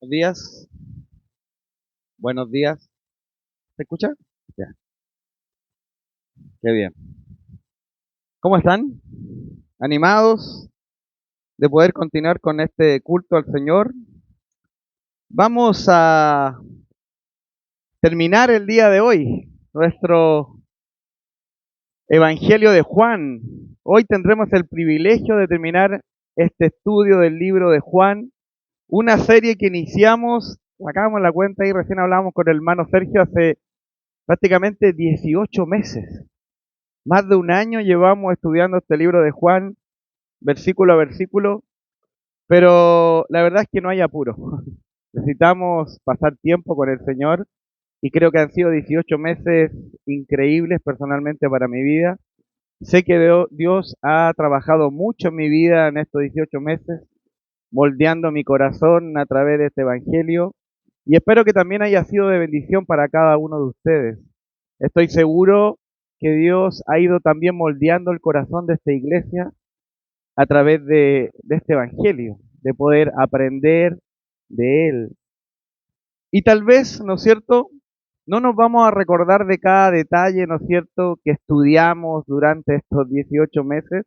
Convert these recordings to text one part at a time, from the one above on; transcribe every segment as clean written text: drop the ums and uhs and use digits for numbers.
Buenos días, buenos días. ¿Se escucha? Ya, qué bien. ¿Cómo están? ¿Animados de poder continuar con este culto al Señor? Vamos a terminar el día de hoy nuestro Evangelio de Juan. Hoy tendremos el privilegio de terminar este estudio del libro de Juan, una serie que iniciamos, sacamos la cuenta y recién hablamos con el hermano Sergio hace prácticamente 18 meses. Más de un año llevamos estudiando este libro de Juan, versículo a versículo, pero la verdad es que no hay apuro. Necesitamos pasar tiempo con el Señor y creo que han sido 18 meses increíbles personalmente para mi vida. Sé que Dios ha trabajado mucho en mi vida en estos 18 meses, moldeando mi corazón a través de este Evangelio y espero que también haya sido de bendición para cada uno de ustedes. Estoy seguro que Dios ha ido también moldeando el corazón de esta iglesia a través de este Evangelio, de poder aprender de él. Y tal vez, ¿no es cierto? No nos vamos a recordar de cada detalle, ¿no es cierto?, que estudiamos durante estos 18 meses,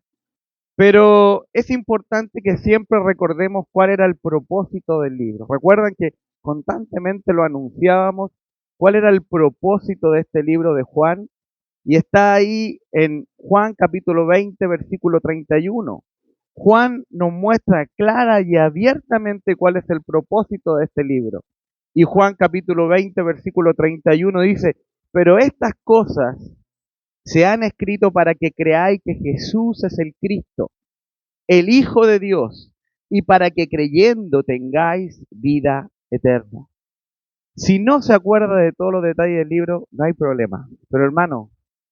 pero es importante que siempre recordemos cuál era el propósito del libro. Recuerdan que constantemente lo anunciábamos, cuál era el propósito de este libro de Juan, y está ahí en Juan capítulo 20, versículo 31. Juan nos muestra clara y abiertamente cuál es el propósito de este libro. Y Juan capítulo 20, versículo 31 dice, pero estas cosas se han escrito para que creáis que Jesús es el Cristo, el Hijo de Dios, y para que creyendo tengáis vida eterna. Si no se acuerda de todos los detalles del libro, no hay problema. Pero hermano,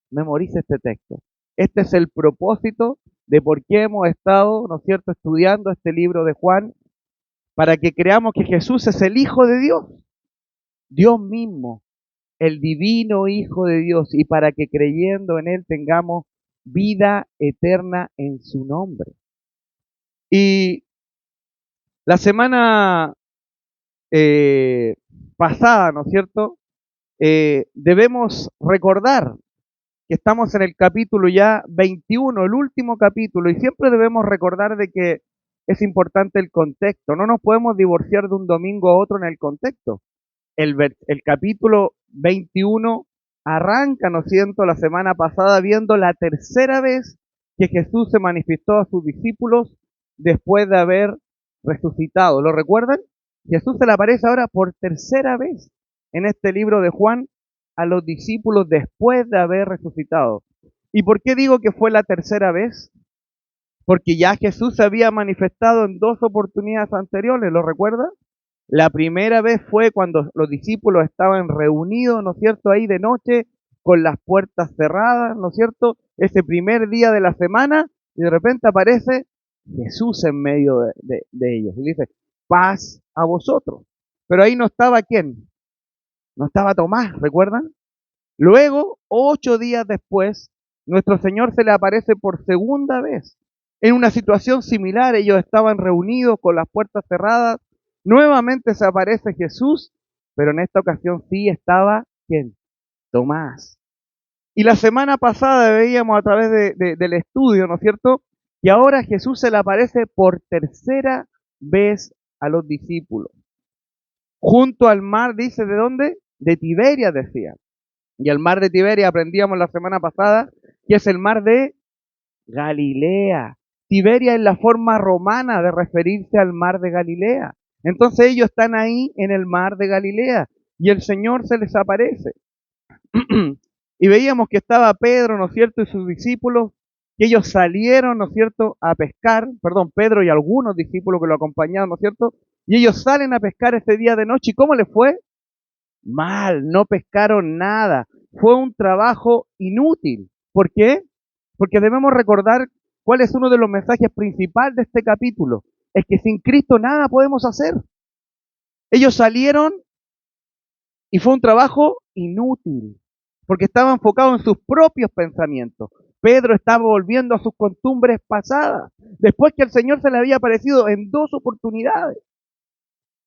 memorice este texto. Este es el propósito de por qué hemos estado, ¿no es cierto?, estudiando este libro de Juan, para que creamos que Jesús es el Hijo de Dios, Dios mismo, el divino Hijo de Dios, y para que creyendo en Él tengamos vida eterna en su nombre. Y la semana pasada, ¿no es cierto?, debemos recordar que estamos en el capítulo ya 21, el último capítulo, y siempre debemos recordar de que es importante el contexto. No nos podemos divorciar de un domingo a otro en el contexto. El capítulo 21 arranca, ¿no es cierto?, la semana pasada viendo la tercera vez que Jesús se manifestó a sus discípulos después de haber resucitado. ¿Lo recuerdan? Jesús se le aparece ahora por tercera vez en este libro de Juan a los discípulos después de haber resucitado. ¿Y por qué digo que fue la tercera vez? Porque ya Jesús se había manifestado en dos oportunidades anteriores, ¿lo recuerda? La primera vez fue cuando los discípulos estaban reunidos, ¿no es cierto?, ahí de noche, con las puertas cerradas, ¿no es cierto?, ese primer día de la semana, y de repente aparece Jesús en medio de ellos, y dice, paz a vosotros. Pero ahí no estaba ¿quién? No estaba Tomás, ¿recuerdan? Luego, 8 días después, nuestro Señor se le aparece por segunda vez. En una situación similar, ellos estaban reunidos con las puertas cerradas. Nuevamente se aparece Jesús, pero en esta ocasión sí estaba, ¿quién? Tomás. Y la semana pasada veíamos a través del estudio, ¿no es cierto?, que ahora Jesús se le aparece por tercera vez a los discípulos. Junto al mar, dice, ¿de dónde? De Tiberias, decía. Y el mar de Tiberias aprendíamos la semana pasada que es el mar de Galilea. Tiberia es la forma romana de referirse al mar de Galilea. Entonces ellos están ahí en el mar de Galilea y el Señor se les aparece. Y veíamos que estaba Pedro, ¿no es cierto?, y sus discípulos, que ellos salieron, ¿no es cierto?, a pescar, Pedro y algunos discípulos que lo acompañaban, ¿no es cierto?, y ellos salen a pescar ese día de noche. ¿Y cómo les fue? Mal, no pescaron nada. Fue un trabajo inútil. ¿Por qué? Porque debemos recordar cuál es uno de los mensajes principales de este capítulo. Es que sin Cristo nada podemos hacer. Ellos salieron y fue un trabajo inútil, porque estaba enfocado en sus propios pensamientos. Pedro estaba volviendo a sus costumbres pasadas, después que el Señor se le había aparecido en dos oportunidades.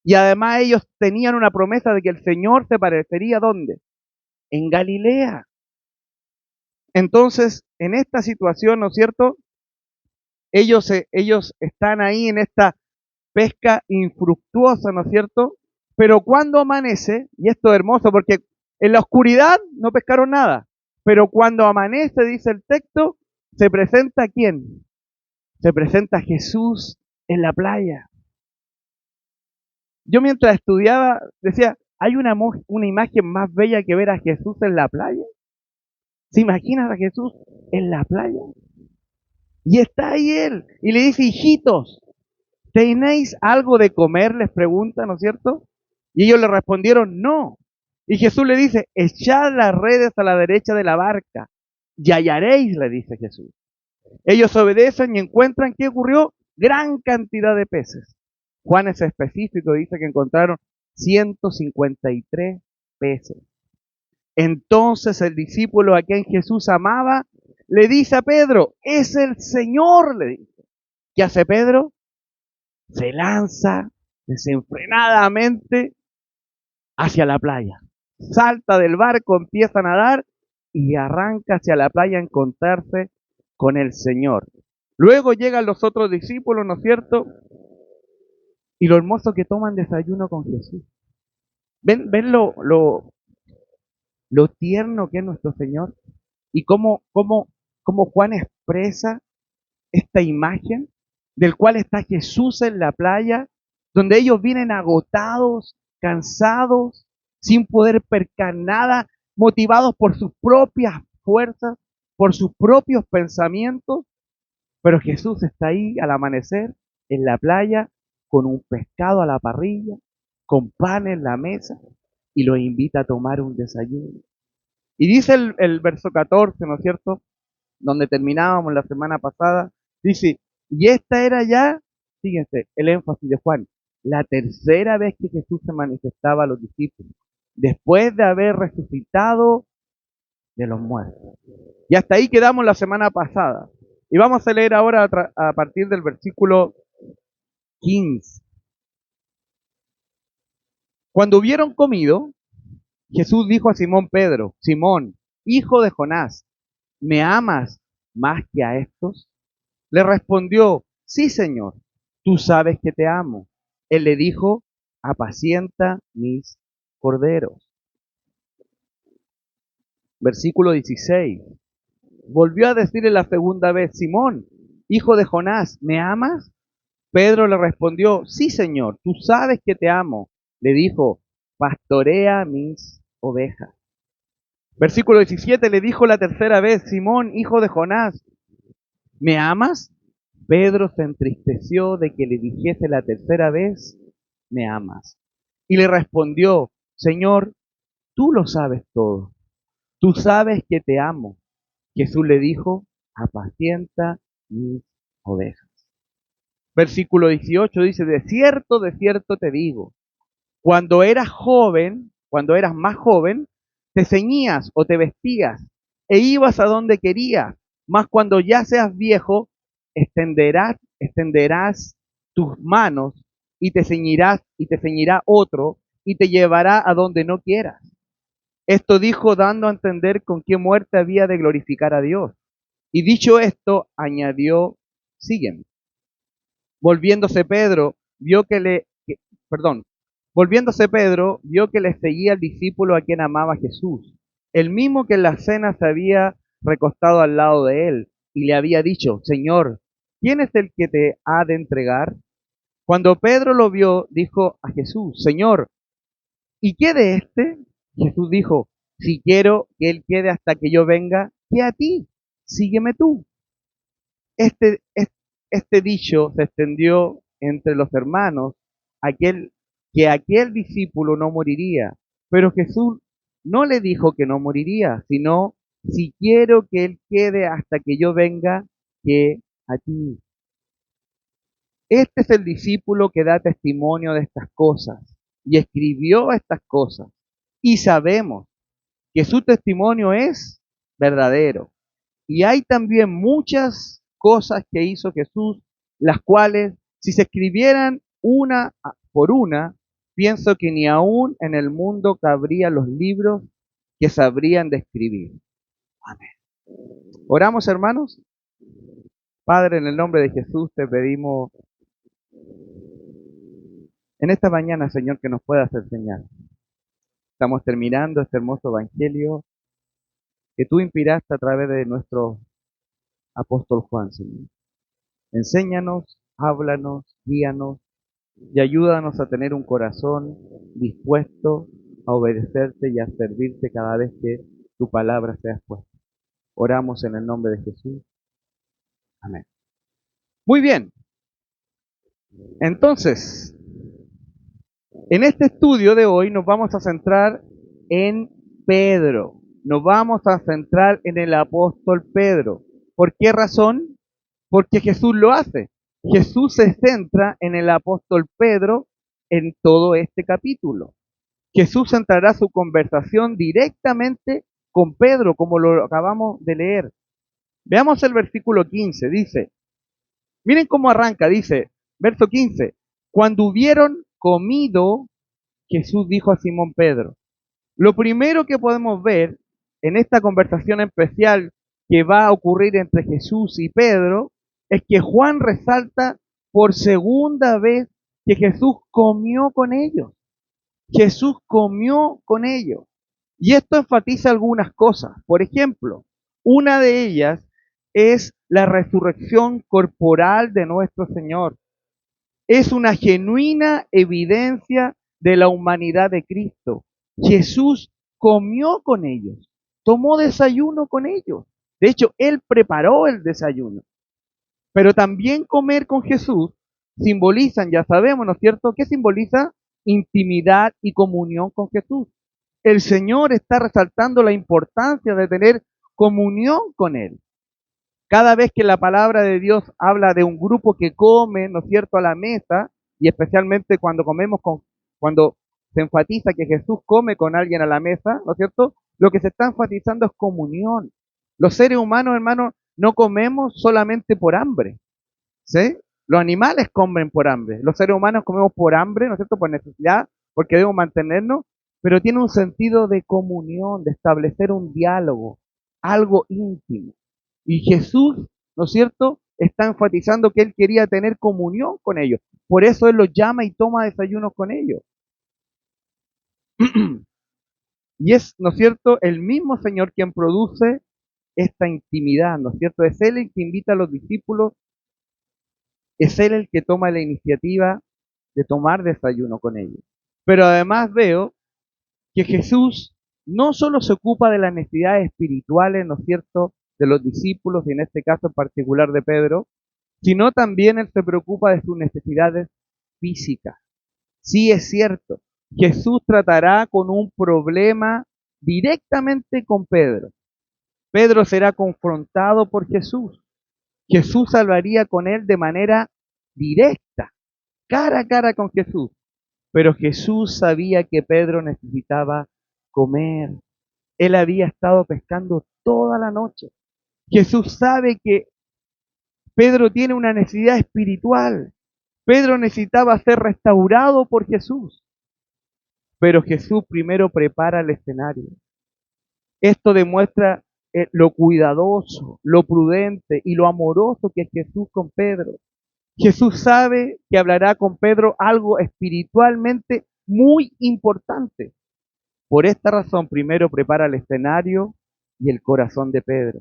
Y además ellos tenían una promesa de que el Señor se parecería ¿dónde? En Galilea. Entonces, en esta situación, ¿no es cierto? Ellos están ahí en esta pesca infructuosa, ¿no es cierto? Pero cuando amanece, y esto es hermoso porque en la oscuridad no pescaron nada, pero cuando amanece, dice el texto, se presenta ¿quién? Se presenta Jesús en la playa. Yo mientras estudiaba decía, ¿hay una imagen más bella que ver a Jesús en la playa? ¿Se imaginan a Jesús en la playa? Y está ahí él, y le dice, hijitos, ¿tenéis algo de comer? Les pregunta, ¿no es cierto? Y ellos le respondieron, no. Y Jesús le dice, echad las redes a la derecha de la barca y hallaréis, le dice Jesús. Ellos obedecen y encuentran, ¿qué ocurrió? Gran cantidad de peces. Juan es específico, dice que encontraron 153 peces. Entonces el discípulo a quien Jesús amaba le dice a Pedro, es el Señor, le dice. ¿Qué hace Pedro? Se lanza desenfrenadamente hacia la playa. Salta del barco, empieza a nadar y arranca hacia la playa a encontrarse con el Señor. Luego llegan los otros discípulos, ¿no es cierto? Y lo hermoso que toman desayuno con Jesús. ¿Ven lo tierno que es nuestro Señor? Y cómo Juan expresa esta imagen del cual está Jesús en la playa, donde ellos vienen agotados, cansados, sin poder pescar nada, motivados por sus propias fuerzas, por sus propios pensamientos, pero Jesús está ahí al amanecer en la playa con un pescado a la parrilla, con pan en la mesa y los invita a tomar un desayuno. Y dice el verso 14, ¿no es cierto? Donde terminábamos la semana pasada, dice, y esta era ya, fíjense, el énfasis de Juan, la tercera vez que Jesús se manifestaba a los discípulos, después de haber resucitado de los muertos. Y hasta ahí quedamos la semana pasada. Y vamos a leer ahora a partir del versículo 15. Cuando hubieron comido, Jesús dijo a Simón Pedro, Simón, hijo de Jonás, ¿me amas más que a estos? Le respondió, sí, Señor, tú sabes que te amo. Él le dijo, apacienta mis corderos. Versículo 16. Volvió a decirle la segunda vez, Simón, hijo de Jonás, ¿me amas? Pedro le respondió, sí, Señor, tú sabes que te amo. Le dijo, pastorea mis ovejas. Versículo 17 le dijo la tercera vez, Simón, hijo de Jonás, ¿me amas? Pedro se entristeció de que le dijese la tercera vez, ¿me amas? Y le respondió, Señor, tú lo sabes todo. Tú sabes que te amo. Jesús le dijo, apacienta mis ovejas. Versículo 18 dice, de cierto te digo, cuando eras joven, cuando eras más joven, te ceñías o te vestías e ibas a donde querías, mas cuando ya seas viejo, extenderás tus manos y te ceñirá otro y te llevará a donde no quieras. Esto dijo dando a entender con qué muerte había de glorificar a Dios. Y dicho esto, añadió, sígueme. Volviéndose Pedro, vio que le, que- perdón, Volviéndose Pedro, vio que le seguía el discípulo a quien amaba Jesús, el mismo que en la cena se había recostado al lado de él y le había dicho, Señor, ¿quién es el que te ha de entregar? Cuando Pedro lo vio, dijo a Jesús, Señor, ¿y qué de este? Jesús dijo, si quiero que él quede hasta que yo venga, ¿qué a ti? Sígueme tú. Este, es- este dicho se extendió entre los hermanos, aquel discípulo no moriría, pero Jesús no le dijo que no moriría, sino, si quiero que él quede hasta que yo venga, que a ti. Este es el discípulo que da testimonio de estas cosas y escribió estas cosas. Y sabemos que su testimonio es verdadero. Y hay también muchas cosas que hizo Jesús, las cuales, si se escribieran una por una, pienso que ni aún en el mundo cabría los libros que sabrían describir. Amén. Oramos, hermanos. Padre, en el nombre de Jesús te pedimos en esta mañana, Señor, que nos puedas enseñar. Estamos terminando este hermoso evangelio que tú inspiraste a través de nuestro apóstol Juan, Señor. Enséñanos, háblanos, guíanos y ayúdanos a tener un corazón dispuesto a obedecerte y a servirte cada vez que tu palabra sea expuesta. Oramos en el nombre de Jesús. Amén. Muy bien. Entonces, en este estudio de hoy nos vamos a centrar en Pedro. Nos vamos a centrar en el apóstol Pedro. ¿Por qué razón? Porque Jesús lo hace. Jesús se centra en el apóstol Pedro en todo este capítulo. Jesús centrará su conversación directamente con Pedro, como lo acabamos de leer. Veamos el versículo 15, dice, miren cómo arranca, dice, verso 15, cuando hubieron comido, Jesús dijo a Simón Pedro. Lo primero que podemos ver en esta conversación especial que va a ocurrir entre Jesús y Pedro es que Juan resalta por segunda vez que Jesús comió con ellos. Jesús comió con ellos. Y esto enfatiza algunas cosas. Por ejemplo, una de ellas es la resurrección corporal de nuestro Señor. Es una genuina evidencia de la humanidad de Cristo. Jesús comió con ellos, tomó desayuno con ellos. De hecho, Él preparó el desayuno. Pero también comer con Jesús simbolizan, ya sabemos, ¿no es cierto? ¿Qué simboliza? Intimidad y comunión con Jesús. El Señor está resaltando la importancia de tener comunión con Él. Cada vez que la palabra de Dios habla de un grupo que come, ¿no es cierto?, a la mesa, y especialmente cuando se enfatiza que Jesús come con alguien a la mesa, ¿no es cierto?, lo que se está enfatizando es comunión. Los seres humanos, hermanos, no comemos solamente por hambre, ¿sí? Los animales comen por hambre, los seres humanos comemos por hambre, ¿no es cierto?, por necesidad, porque debemos mantenernos, pero tiene un sentido de comunión, de establecer un diálogo, algo íntimo. Y Jesús, ¿no es cierto?, está enfatizando que Él quería tener comunión con ellos. Por eso Él los llama y toma desayunos con ellos. Y es, ¿no es cierto?, el mismo Señor quien produce esta intimidad, ¿no es cierto? Es Él el que invita a los discípulos, es Él el que toma la iniciativa de tomar desayuno con ellos. Pero además veo que Jesús no solo se ocupa de las necesidades espirituales, ¿no es cierto?, de los discípulos, y en este caso en particular de Pedro, sino también Él se preocupa de sus necesidades físicas. Sí, es cierto, Jesús tratará con un problema directamente con Pedro. Pedro será confrontado por Jesús. Jesús hablaría con él de manera directa, cara a cara con Jesús. Pero Jesús sabía que Pedro necesitaba comer. Él había estado pescando toda la noche. Jesús sabe que Pedro tiene una necesidad espiritual. Pedro necesitaba ser restaurado por Jesús. Pero Jesús primero prepara el escenario. Esto demuestra lo cuidadoso, lo prudente y lo amoroso que es Jesús con Pedro. Jesús sabe que hablará con Pedro algo espiritualmente muy importante. Por esta razón, primero prepara el escenario y el corazón de Pedro.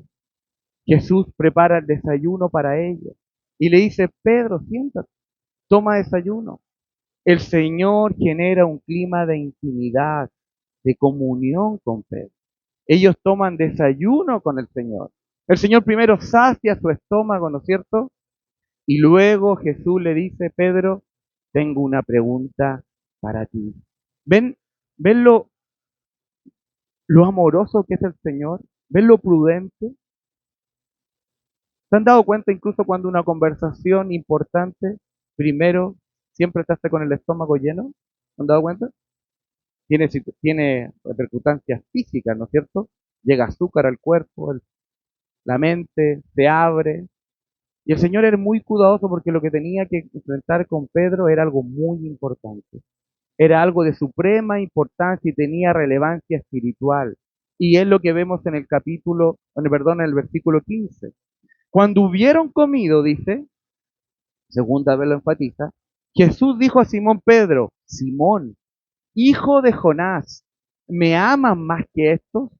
Jesús prepara el desayuno para ellos y le dice, Pedro, siéntate, toma desayuno. El Señor genera un clima de intimidad, de comunión con Pedro. Ellos toman desayuno con el Señor. El Señor primero sacia su estómago, ¿no es cierto? Y luego Jesús le dice, Pedro, tengo una pregunta para ti. ¿Ven, ven lo amoroso que es el Señor? ¿Ven lo prudente? ¿Se han dado cuenta incluso cuando una conversación importante, primero, siempre se hace con el estómago lleno? ¿Se han dado cuenta? Tiene repercusiones físicas, ¿no es cierto? Llega azúcar al cuerpo, la mente se abre. Y el Señor era muy cuidadoso porque lo que tenía que enfrentar con Pedro era algo muy importante. Era algo de suprema importancia y tenía relevancia espiritual. Y es lo que vemos en el en el versículo 15. Cuando hubieron comido, dice, segunda vez lo enfatiza, Jesús dijo a Simón Pedro, Simón, hijo de Jonás, ¿me amas más que estos?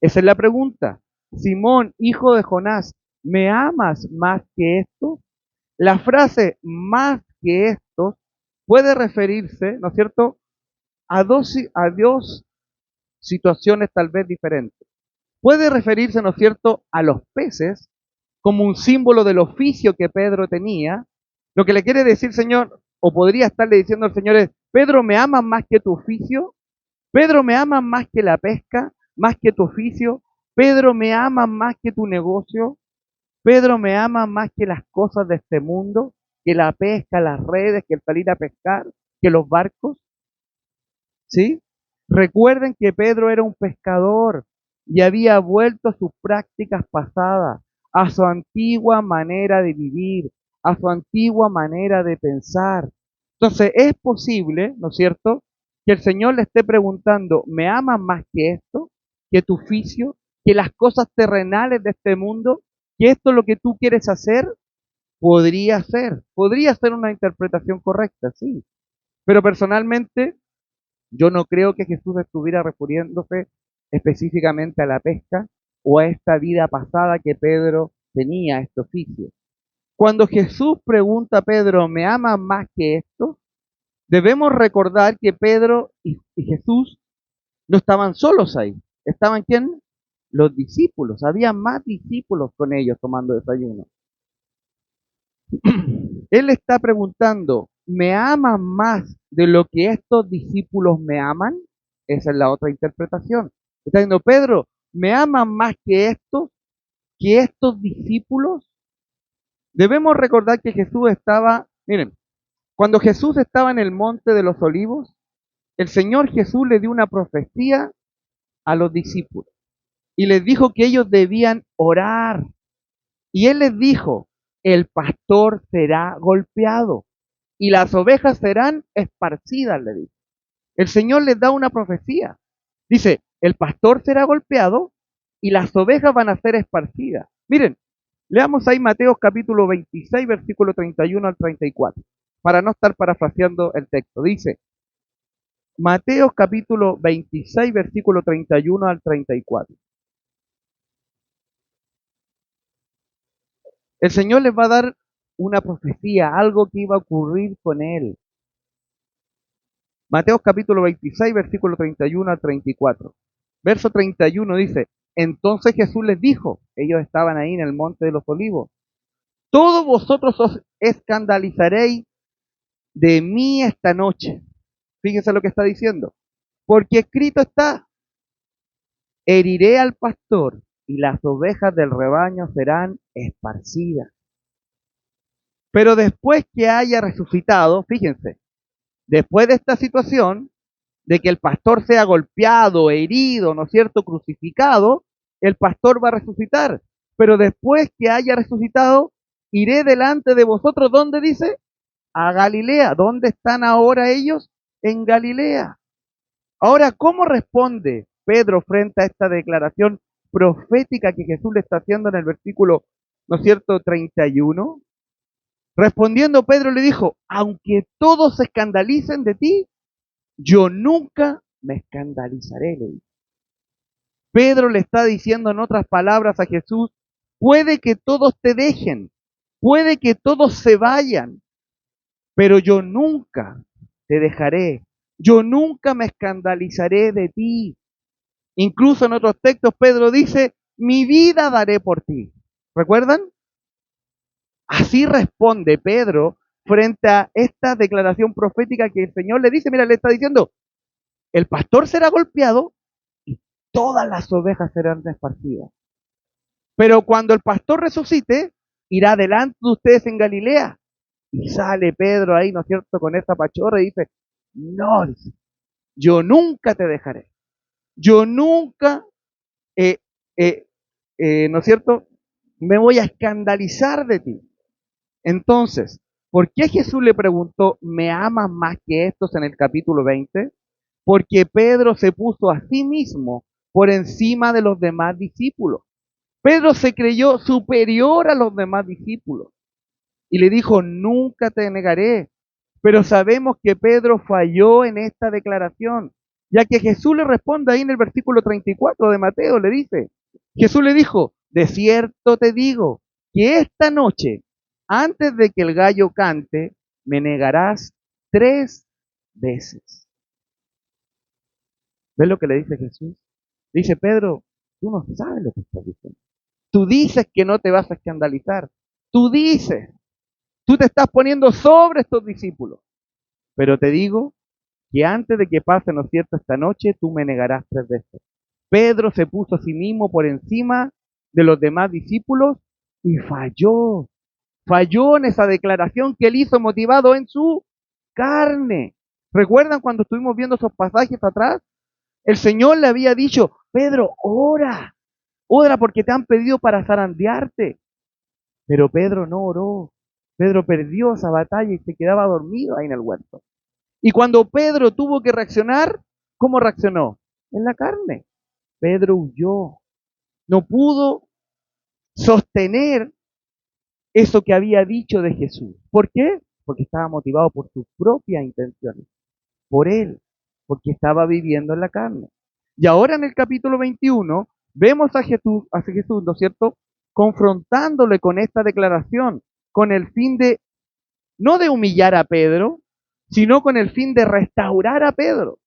Esa es la pregunta. Simón, hijo de Jonás, ¿me amas más que estos? La frase más que estos puede referirse, ¿no es cierto?, a dos situaciones tal vez diferentes. Puede referirse, ¿no es cierto?, a los peces como un símbolo del oficio que Pedro tenía. Lo que le quiere decir, Señor, o podría estarle diciendo al Señor es, Pedro, ¿me amas más que tu oficio? Pedro, ¿me amas más que la pesca? ¿Más que tu oficio? Pedro, ¿me amas más que tu negocio? Pedro, ¿me amas más que las cosas de este mundo? ¿Que la pesca, las redes, que el salir a pescar, que los barcos? ¿Sí? Recuerden que Pedro era un pescador y había vuelto a sus prácticas pasadas, a su antigua manera de vivir, a su antigua manera de pensar. Entonces, es posible, ¿no es cierto?, que el Señor le esté preguntando, ¿me amas más que esto? ¿Que tu oficio? ¿Que las cosas terrenales de este mundo? ¿Que esto es lo que tú quieres hacer? Podría ser una interpretación correcta, sí. Pero personalmente, yo no creo que Jesús estuviera refiriéndose específicamente a la pesca o a esta vida pasada que Pedro tenía, este oficio. Cuando Jesús pregunta a Pedro, ¿me amas más que esto? Debemos recordar que Pedro y Jesús no estaban solos ahí. ¿Estaban quién? Los discípulos. Había más discípulos con ellos tomando desayuno. Él está preguntando, ¿me aman más de lo que estos discípulos me aman? Esa es la otra interpretación. Está diciendo, Pedro, ¿me aman más que estos discípulos? Debemos recordar que Jesús estaba, miren, cuando Jesús estaba en el monte de los olivos, el Señor Jesús le dio una profecía a los discípulos y les dijo que ellos debían orar. Y Él les dijo, el pastor será golpeado y las ovejas serán esparcidas, le dice. El Señor les da una profecía. Dice, el pastor será golpeado y las ovejas van a ser esparcidas. Miren, leamos ahí Mateo capítulo 26, versículo 31 al 34, para no estar parafraseando el texto. Dice, Mateo capítulo 26, versículo 31 al 34. El Señor les va a dar una profecía, algo que iba a ocurrir con Él. Mateo capítulo 26, versículo 31 al 34. Verso 31 dice, entonces Jesús les dijo, ellos estaban ahí en el monte de los olivos, todos vosotros os escandalizaréis de mí esta noche. Fíjense lo que está diciendo. Porque escrito está, heriré al pastor y las ovejas del rebaño serán esparcidas. Pero después que haya resucitado, fíjense, después de esta situación, de que el pastor sea golpeado, herido, ¿no es cierto?, crucificado, el pastor va a resucitar. Pero después que haya resucitado, iré delante de vosotros, ¿dónde dice? A Galilea. ¿Dónde están ahora ellos? En Galilea. Ahora, ¿cómo responde Pedro frente a esta declaración profética que Jesús le está haciendo en el versículo, ¿no es cierto?, 31? Respondiendo Pedro le dijo, aunque todos se escandalicen de ti, yo nunca me escandalizaré, le dijo. Pedro le está diciendo en otras palabras a Jesús, puede que todos te dejen, puede que todos se vayan, pero yo nunca te dejaré, yo nunca me escandalizaré de ti. Incluso en otros textos Pedro dice, mi vida daré por ti. ¿Recuerdan? Así responde Pedro frente a esta declaración profética que el Señor le dice, mira, le está diciendo, el pastor será golpeado y todas las ovejas serán esparcidas. Pero cuando el pastor resucite, irá delante de ustedes en Galilea. Y sale Pedro ahí, ¿no es cierto?, con esta pachorra y dice, no, dice, yo nunca te dejaré. Yo nunca, eh, ¿no es cierto?, me voy a escandalizar de ti. Entonces, ¿Por qué Jesús le preguntó, ¿me amas más que estos en el capítulo 20? Porque Pedro se puso a sí mismo por encima de los demás discípulos. Pedro se creyó superior a los demás discípulos y le dijo, nunca te negaré. Pero sabemos que Pedro falló en esta declaración, ya que Jesús le responde ahí en el versículo 34 de Mateo, le dice, Jesús le dijo, de cierto te digo, que esta noche, antes de que el gallo cante, me negarás 3 veces. ¿Ves lo que le dice Jesús? Dice, Pedro, tú no sabes lo que estás diciendo. Tú dices que no te vas a escandalizar. Tú dices, tú te estás poniendo sobre estos discípulos. Pero te digo que antes de que pase, ¿no es cierto?, esta noche, tú me negarás 3 veces. Pedro se puso a sí mismo por encima de los demás discípulos y falló. Falló en esa declaración que él hizo motivado en su carne. ¿Recuerdan cuando estuvimos viendo esos pasajes atrás? El Señor le había dicho, Pedro, ora, ora porque te han pedido para zarandearte. Pero Pedro no oró. Pedro perdió esa batalla y se quedaba dormido ahí en el huerto. Y cuando Pedro tuvo que reaccionar, ¿cómo reaccionó? En la carne. Pedro huyó. No pudo sostener eso que había dicho de Jesús. ¿Por qué? Porque estaba motivado por sus propias intenciones. Por él. Porque estaba viviendo en la carne. Y ahora en el capítulo 21 vemos a Jesús, ¿no es cierto?, confrontándole con esta declaración, con el fin de, no de humillar a Pedro, sino con el fin de restaurar a Pedro.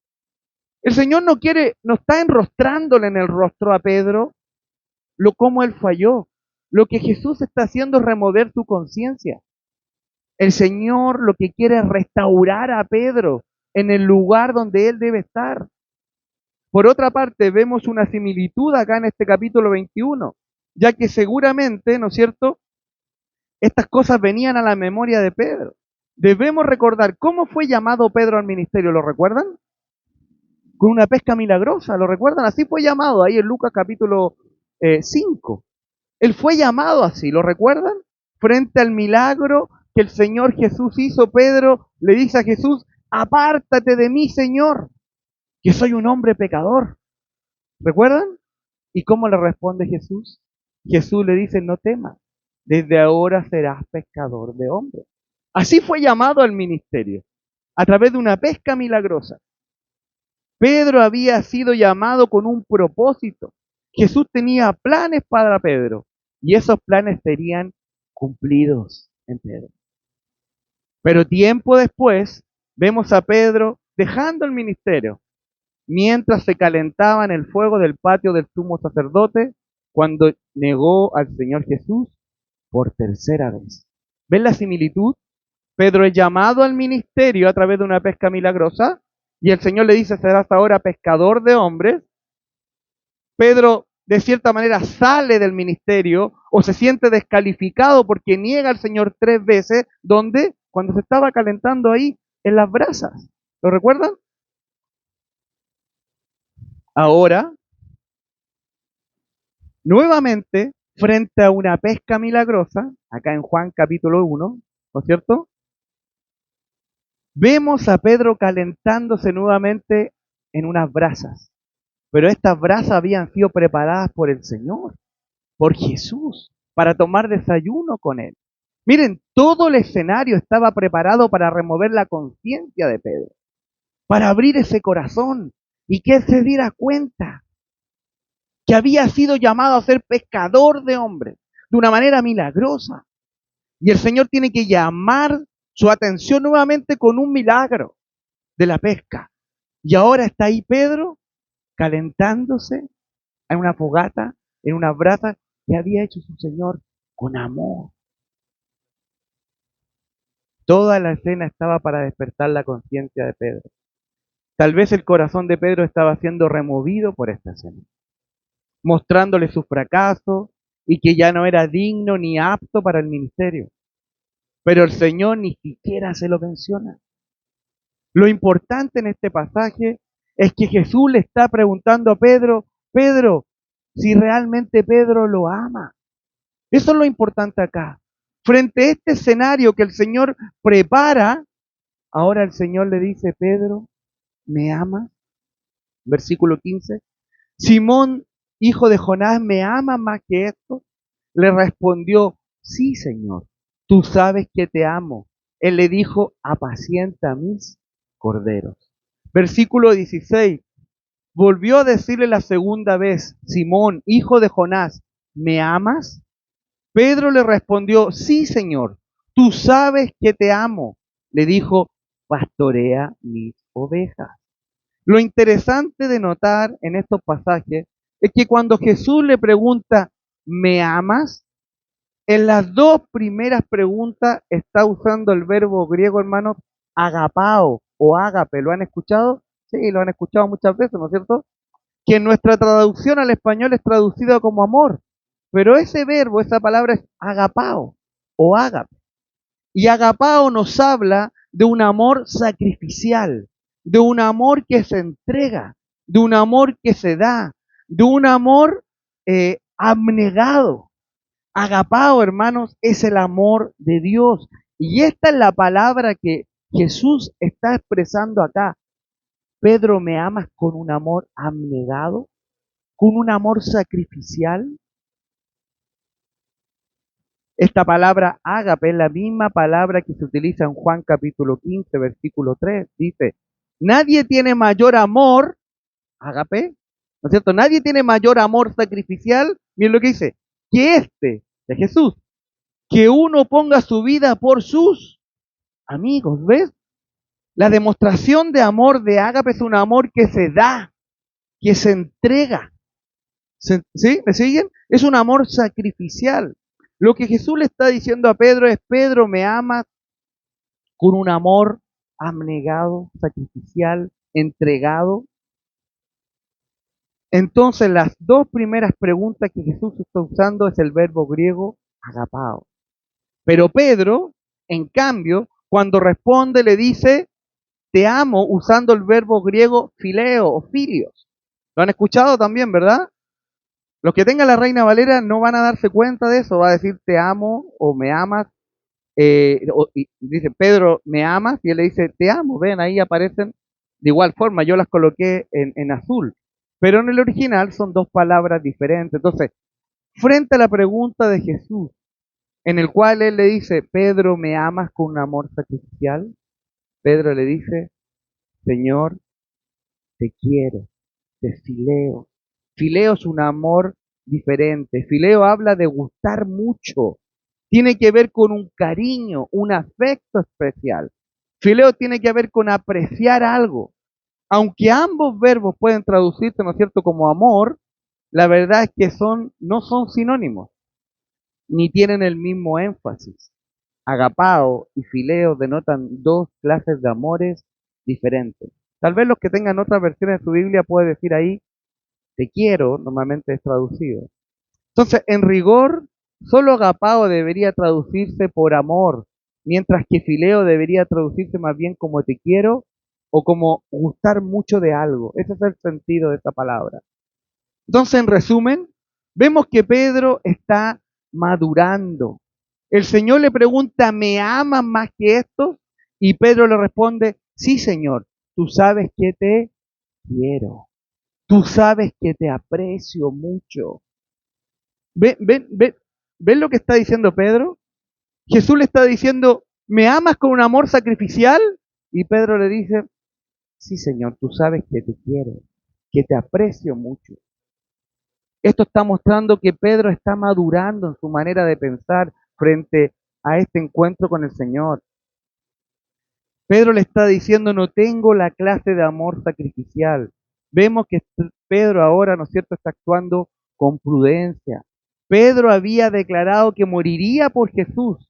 El Señor no está enrostrándole en el rostro a Pedro cómo él falló. Lo que Jesús está haciendo es remover su conciencia. El Señor lo que quiere es restaurar a Pedro en el lugar donde él debe estar. Por otra parte, vemos una similitud acá en este capítulo 21, ya que seguramente, ¿no es cierto?, estas cosas venían a la memoria de Pedro. Debemos recordar cómo fue llamado Pedro al ministerio, ¿lo recuerdan? Con una pesca milagrosa, ¿lo recuerdan? Así fue llamado ahí en Lucas capítulo 5. Él fue llamado así, ¿lo recuerdan? Frente al milagro que el Señor Jesús hizo, Pedro le dice a Jesús, apártate de mí, Señor, que soy un hombre pecador. ¿Recuerdan? ¿Y cómo le responde Jesús? Jesús le dice, no temas, desde ahora serás pescador de hombres. Así fue llamado al ministerio, a través de una pesca milagrosa. Pedro había sido llamado con un propósito. Jesús tenía planes para Pedro y esos planes serían cumplidos en Pedro. Pero tiempo después vemos a Pedro dejando el ministerio mientras se calentaba en el fuego del patio del sumo sacerdote cuando negó al Señor Jesús por tercera vez. ¿Ven la similitud? Pedro es llamado al ministerio a través de una pesca milagrosa y el Señor le dice, serás ahora pescador de hombres. Pedro, de cierta manera, sale del ministerio o se siente descalificado porque niega al Señor 3 veces, ¿dónde? Cuando se estaba calentando ahí en las brasas. ¿Lo recuerdan? Ahora, nuevamente, frente a una pesca milagrosa, acá en Juan capítulo 1, ¿no es cierto?, vemos a Pedro calentándose nuevamente en unas brasas. Pero estas brasas habían sido preparadas por el Señor, por Jesús, para tomar desayuno con él. Miren, todo el escenario estaba preparado para remover la conciencia de Pedro, para abrir ese corazón y que él se diera cuenta que había sido llamado a ser pescador de hombres de una manera milagrosa. Y el Señor tiene que llamar su atención nuevamente con un milagro de la pesca. Y ahora está ahí Pedro calentándose en una fogata, en una brasa que había hecho su Señor con amor. Toda la escena estaba para despertar la conciencia de Pedro. Tal vez el corazón de Pedro estaba siendo removido por esta escena, mostrándole su fracaso y que ya no era digno ni apto para el ministerio. Pero el Señor ni siquiera se lo menciona. Lo importante en este pasaje es que Jesús le está preguntando a Pedro, Pedro, si realmente Pedro lo ama. Eso es lo importante acá. Frente a este escenario que el Señor prepara, ahora el Señor le dice, Pedro, ¿me amas? Versículo 15. Simón, hijo de Jonás, ¿me ama más que esto? Le respondió, sí, Señor, tú sabes que te amo. Él le dijo, apacienta mis corderos. Versículo 16. Volvió a decirle la segunda vez, Simón, hijo de Jonás, ¿me amas? Pedro le respondió, sí, Señor, tú sabes que te amo. Le dijo, pastorea mis ovejas. Lo interesante de notar en estos pasajes es que cuando Jesús le pregunta, ¿me amas? En las dos primeras preguntas está usando el verbo griego, hermanos, agapao o ágape. ¿Lo han escuchado? Sí, lo han escuchado muchas veces, ¿no es cierto? Que en nuestra traducción al español es traducido como amor. Pero ese verbo, esa palabra es agapao o ágape. Y agapao nos habla de un amor sacrificial, de un amor que se entrega, de un amor que se da, de un amor abnegado. Agapao, hermanos, es el amor de Dios. Y esta es la palabra que Jesús está expresando acá. Pedro, ¿me amas con un amor abnegado? ¿Con un amor sacrificial? Esta palabra ágape es la misma palabra que se utiliza en Juan capítulo 15, versículo 3. Dice, nadie tiene mayor amor, ágape, ¿no es cierto? Nadie tiene mayor amor sacrificial, miren lo que dice, que este, de Jesús, que uno ponga su vida por sus amigos, ¿ves? La demostración de amor de ágape es un amor que se da, que se entrega. ¿Sí? ¿Me siguen? Es un amor sacrificial. Lo que Jesús le está diciendo a Pedro es, Pedro, ¿me amas con un amor abnegado, sacrificial, entregado? Entonces, las dos primeras preguntas que Jesús está usando es el verbo griego agapao. Pero Pedro, en cambio, cuando responde, le dice, te amo, usando el verbo griego fileo o filios. Lo han escuchado también, ¿verdad? Los que tengan la Reina Valera no van a darse cuenta de eso, va a decir te amo o me amas. Y dice Pedro, ¿me amas? Y él le dice te amo. Ven, ahí aparecen de igual forma, yo las coloqué en azul. Pero en el original son dos palabras diferentes. Entonces, frente a la pregunta de Jesús, en el cual él le dice, Pedro, ¿me amas con un amor sacrificial? Pedro le dice, Señor, te quiero, te fileo. Fileo es un amor diferente. Fileo habla de gustar mucho. Tiene que ver con un cariño, un afecto especial. Fileo tiene que ver con apreciar algo. Aunque ambos verbos pueden traducirse, ¿no es cierto?, como amor, la verdad es que no son sinónimos, ni tienen el mismo énfasis. Agapao y fileo denotan dos clases de amores diferentes. Tal vez los que tengan otras versiones de su Biblia puede decir ahí, te quiero, normalmente es traducido. Entonces, en rigor, solo agapao debería traducirse por amor, mientras que fileo debería traducirse más bien como te quiero o como gustar mucho de algo. Ese es el sentido de esta palabra. Entonces, en resumen, vemos que Pedro está madurando. El Señor le pregunta, ¿me amas más que esto? Y Pedro le responde, sí, Señor, tú sabes que te quiero. Tú sabes que te aprecio mucho. ¿Ven lo que está diciendo Pedro? Jesús le está diciendo, ¿me amas con un amor sacrificial? Y Pedro le dice, sí, Señor, tú sabes que te quiero, que te aprecio mucho. Esto está mostrando que Pedro está madurando en su manera de pensar frente a este encuentro con el Señor. Pedro le está diciendo, no tengo la clase de amor sacrificial. Vemos que Pedro ahora, ¿no es cierto?, está actuando con prudencia. Pedro había declarado que moriría por Jesús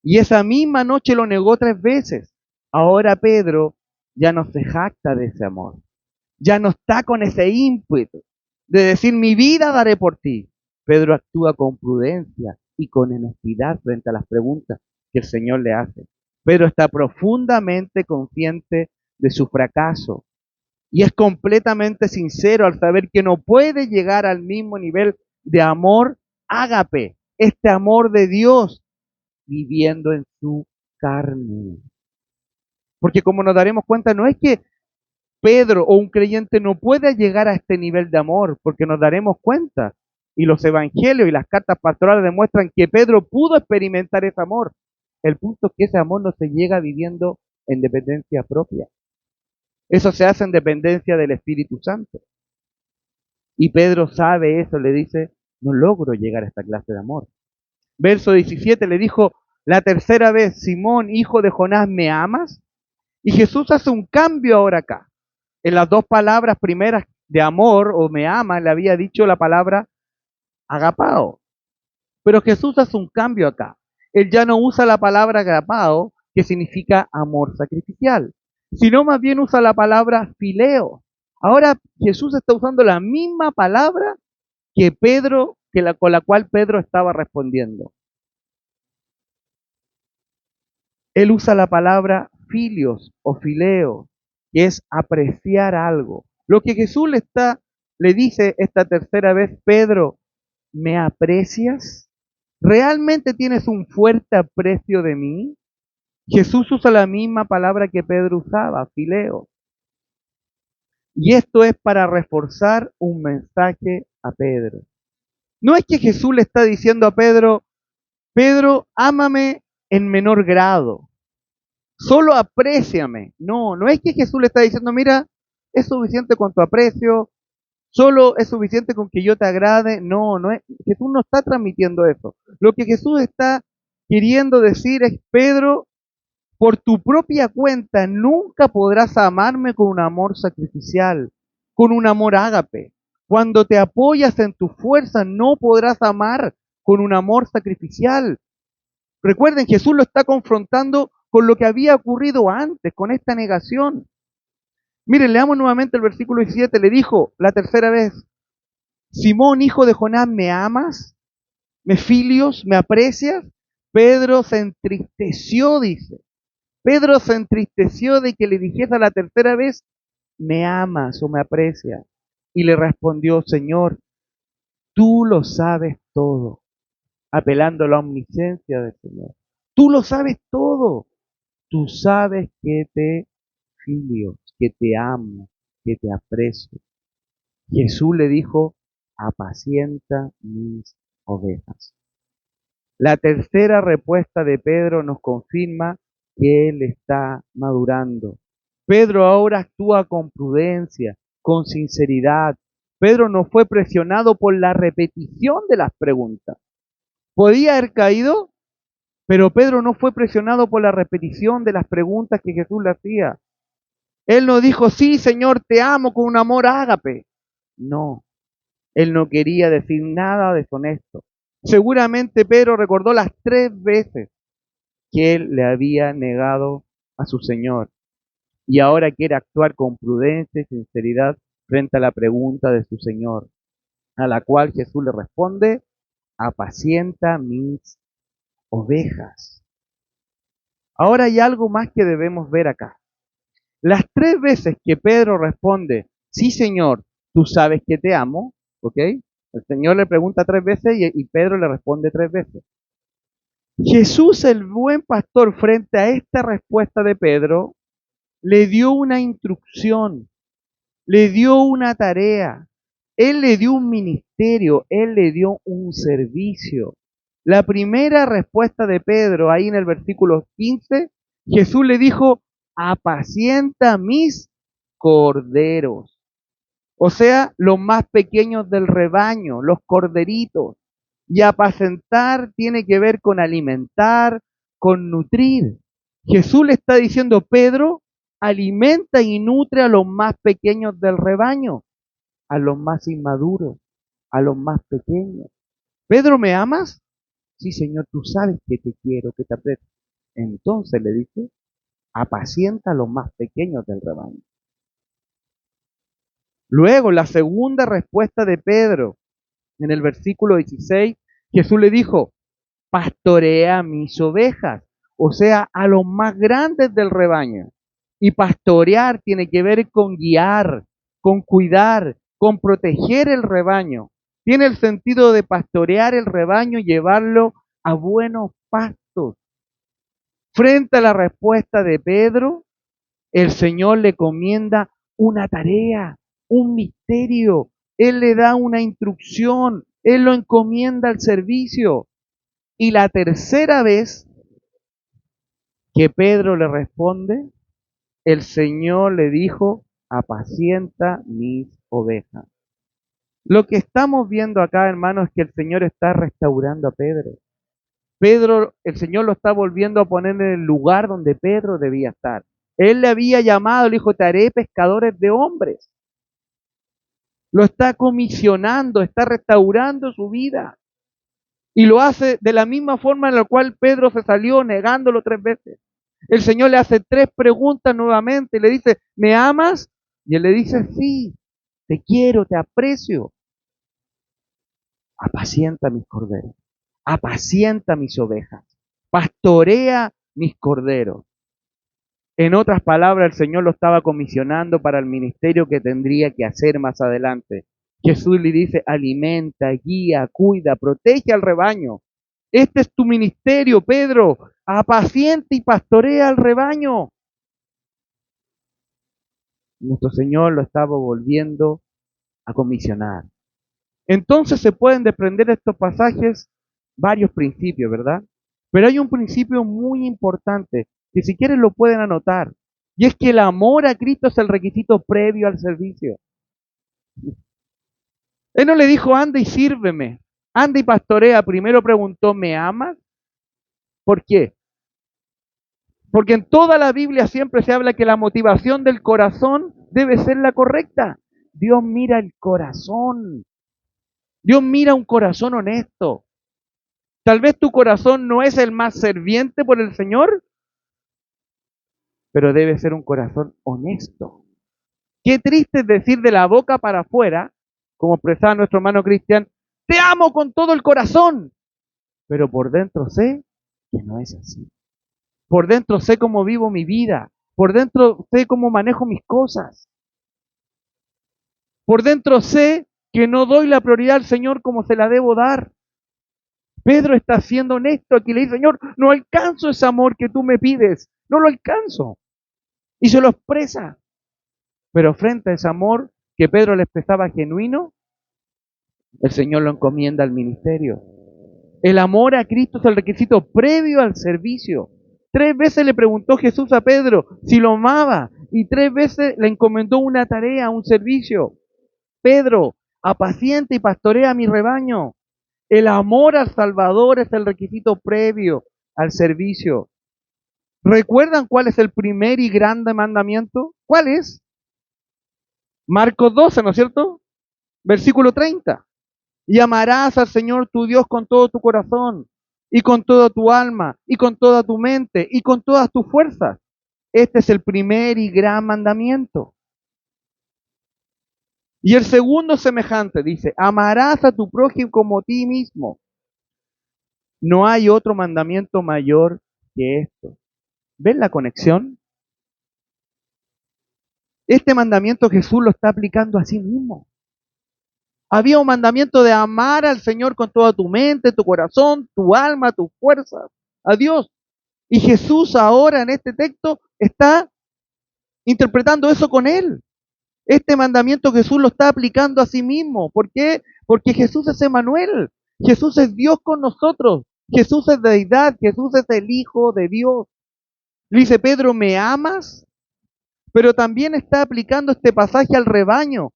y esa misma noche lo negó 3 veces. Ahora Pedro ya no se jacta de ese amor. Ya no está con ese ímpetu de decir mi vida daré por ti. Pedro actúa con prudencia y con honestidad frente a las preguntas que el Señor le hace. Pedro está profundamente consciente de su fracaso y es completamente sincero al saber que no puede llegar al mismo nivel de amor ágape, este amor de Dios viviendo en su carne. Porque como nos daremos cuenta, no es que Pedro o un creyente no pueda llegar a este nivel de amor, porque nos daremos cuenta, y los evangelios y las cartas pastorales demuestran que Pedro pudo experimentar ese amor. El punto es que ese amor no se llega viviendo en dependencia propia. Eso se hace en dependencia del Espíritu Santo. Y Pedro sabe eso, le dice, no logro llegar a esta clase de amor. Verso 17 le dijo, la tercera vez, Simón, hijo de Jonás, ¿me amas? Y Jesús hace un cambio ahora acá. En las dos palabras primeras de amor o me ama, le había dicho la palabra agapao. Pero Jesús hace un cambio acá. Él ya no usa la palabra agapao, que significa amor sacrificial, sino más bien usa la palabra fileo. Ahora Jesús está usando la misma palabra que Pedro, con la cual Pedro estaba respondiendo. Él usa la palabra filios o fileo, que es apreciar algo. Lo que Jesús le dice esta tercera vez, Pedro, ¿me aprecias? ¿Realmente tienes un fuerte aprecio de mí? Jesús usa la misma palabra que Pedro usaba, fileo. Y esto es para reforzar un mensaje a Pedro. No es que Jesús le está diciendo a Pedro, Pedro, ámame en menor grado, solo apréciame. No, no es que Jesús le está diciendo, mira, es suficiente con tu aprecio, solo es suficiente con que yo te agrade. No, no es, Jesús no está transmitiendo eso. Lo que Jesús está queriendo decir es, Pedro, por tu propia cuenta nunca podrás amarme con un amor sacrificial, con un amor ágape. Cuando te apoyas en tu fuerza no podrás amar con un amor sacrificial. Recuerden, Jesús lo está confrontando con lo que había ocurrido antes, con esta negación. Miren, leamos nuevamente el versículo 17. Le dijo la tercera vez, Simón, hijo de Jonás, ¿me amas? ¿Me filios? ¿Me aprecias? Pedro se entristeció, dice. Pedro se entristeció de que le dijese la tercera vez, ¿me amas o me aprecias? Y le respondió, Señor, tú lo sabes todo, apelando a la omnisciencia del Señor. Tú lo sabes todo. Tú sabes que te filio, que te amo, que te aprecio. Jesús le dijo, apacienta mis ovejas. La tercera respuesta de Pedro nos confirma que él está madurando. Pedro ahora actúa con prudencia, con sinceridad. Pedro no fue presionado por la repetición de las preguntas. Podía haber caído, pero Pedro no fue presionado por la repetición de las preguntas que Jesús le hacía. Él no dijo, sí, Señor, te amo con un amor ágape. No, él no quería decir nada deshonesto. Seguramente Pedro recordó las 3 veces que él le había negado a su Señor y ahora quiere actuar con prudencia y sinceridad frente a la pregunta de su Señor, a la cual Jesús le responde, apacienta mis ovejas. Ahora hay algo más que debemos ver acá. Las 3 veces que Pedro responde, sí Señor, tú sabes que te amo, ¿ok? El Señor le pregunta 3 veces y Pedro le responde 3 veces. Jesús, el buen pastor, frente a esta respuesta de Pedro, le dio una instrucción, le dio una tarea, él le dio un ministerio, él le dio un servicio. La primera respuesta de Pedro, ahí en el versículo 15, Jesús le dijo, apacienta mis corderos. O sea, los más pequeños del rebaño, los corderitos. Y apacentar tiene que ver con alimentar, con nutrir. Jesús le está diciendo, Pedro, alimenta y nutre a los más pequeños del rebaño, a los más inmaduros, a los más pequeños. Pedro, ¿me amas? Sí, Señor, tú sabes que te quiero, que te aprecio. Entonces le dice, apacienta a los más pequeños del rebaño. Luego, la segunda respuesta de Pedro, en el versículo 16, Jesús le dijo, pastorea mis ovejas, o sea, a los más grandes del rebaño. Y pastorear tiene que ver con guiar, con cuidar, con proteger el rebaño. Tiene el sentido de pastorear el rebaño y llevarlo a buenos pastos, Frente a la respuesta de Pedro, el Señor le comienda una tarea, un misterio. Él le da una instrucción, Él lo encomienda al servicio. Y la tercera vez que Pedro le responde, el Señor le dijo, apacienta mis ovejas. Lo que estamos viendo acá, hermanos, es que el Señor está restaurando a Pedro. Pedro, el Señor lo está volviendo a poner en el lugar donde Pedro debía estar. Él le había llamado, le dijo, te haré pescadores de hombres. Lo está comisionando, está restaurando su vida. Y lo hace de la misma forma en la cual Pedro se salió negándolo 3 veces. El Señor le hace 3 preguntas nuevamente. Le dice, ¿me amas? Y él le dice, sí, te quiero, te aprecio. Apacienta mis corderos, apacienta mis ovejas, pastorea mis corderos. En otras palabras, el Señor lo estaba comisionando para el ministerio que tendría que hacer más adelante. Jesús le dice, alimenta, guía, cuida, protege al rebaño. Este es tu ministerio, Pedro. Apacienta y pastorea al rebaño. Nuestro Señor lo estaba volviendo a comisionar. Entonces se pueden desprender de estos pasajes varios principios, ¿verdad? Pero hay un principio muy importante que si quieren lo pueden anotar. Y es que el amor a Cristo es el requisito previo al servicio. Él no le dijo, anda y sírveme, anda y pastorea. Primero preguntó, ¿me amas? ¿Por qué? Porque en toda la Biblia siempre se habla que la motivación del corazón debe ser la correcta. Dios mira el corazón. Dios mira un corazón honesto. Tal vez tu corazón no es el más serviente por el Señor, pero debe ser un corazón honesto. Qué triste es decir de la boca para afuera, como expresaba nuestro hermano Cristian, te amo con todo el corazón, pero por dentro sé que no es así. Por dentro sé cómo vivo mi vida, por dentro sé cómo manejo mis cosas, por dentro sé que no doy la prioridad al Señor como se la debo dar. Pedro está siendo honesto aquí, le dice, Señor, no alcanzo ese amor que tú me pides, no lo alcanzo. Y se lo expresa. Pero frente a ese amor que Pedro le expresaba genuino, el Señor lo encomienda al ministerio. El amor a Cristo es el requisito previo al servicio. 3 veces le preguntó Jesús a Pedro si lo amaba y 3 veces le encomendó una tarea, un servicio. Pedro, apacienta y pastorea mi rebaño. El amor al Salvador es el requisito previo al servicio. ¿Recuerdan cuál es el primer y grande mandamiento? ¿Cuál es? Marcos 12, ¿no es cierto? Versículo 30. Y amarás al Señor tu Dios con todo tu corazón, y con toda tu alma, y con toda tu mente, y con todas tus fuerzas. Este es el primer y gran mandamiento. Y el segundo semejante dice, amarás a tu prójimo como a ti mismo. No hay otro mandamiento mayor que esto. ¿Ven la conexión? Este mandamiento Jesús lo está aplicando a sí mismo. Había un mandamiento de amar al Señor con toda tu mente, tu corazón, tu alma, tus fuerzas, a Dios. Y Jesús ahora en este texto está interpretando eso con él. Este mandamiento Jesús lo está aplicando a sí mismo. ¿Por qué? Porque Jesús es Emmanuel. Jesús es Dios con nosotros. Jesús es deidad. Jesús es el Hijo de Dios. Le dice Pedro, ¿me amas? Pero también está aplicando este pasaje al rebaño.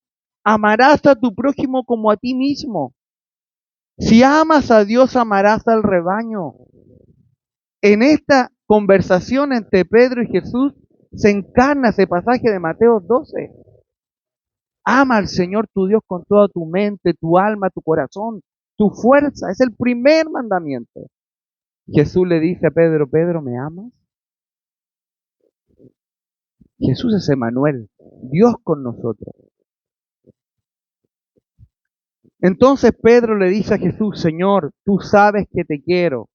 Amarás a tu prójimo como a ti mismo. Si amas a Dios, amarás al rebaño. En esta conversación entre Pedro y Jesús se encarna ese pasaje de Mateo 12. Ama al Señor tu Dios con toda tu mente, tu alma, tu corazón, tu fuerza. Es el primer mandamiento. Jesús le dice a Pedro, Pedro, ¿me amas? Jesús es Emmanuel, Dios con nosotros. Entonces Pedro le dice a Jesús, Señor, tú sabes que te quiero.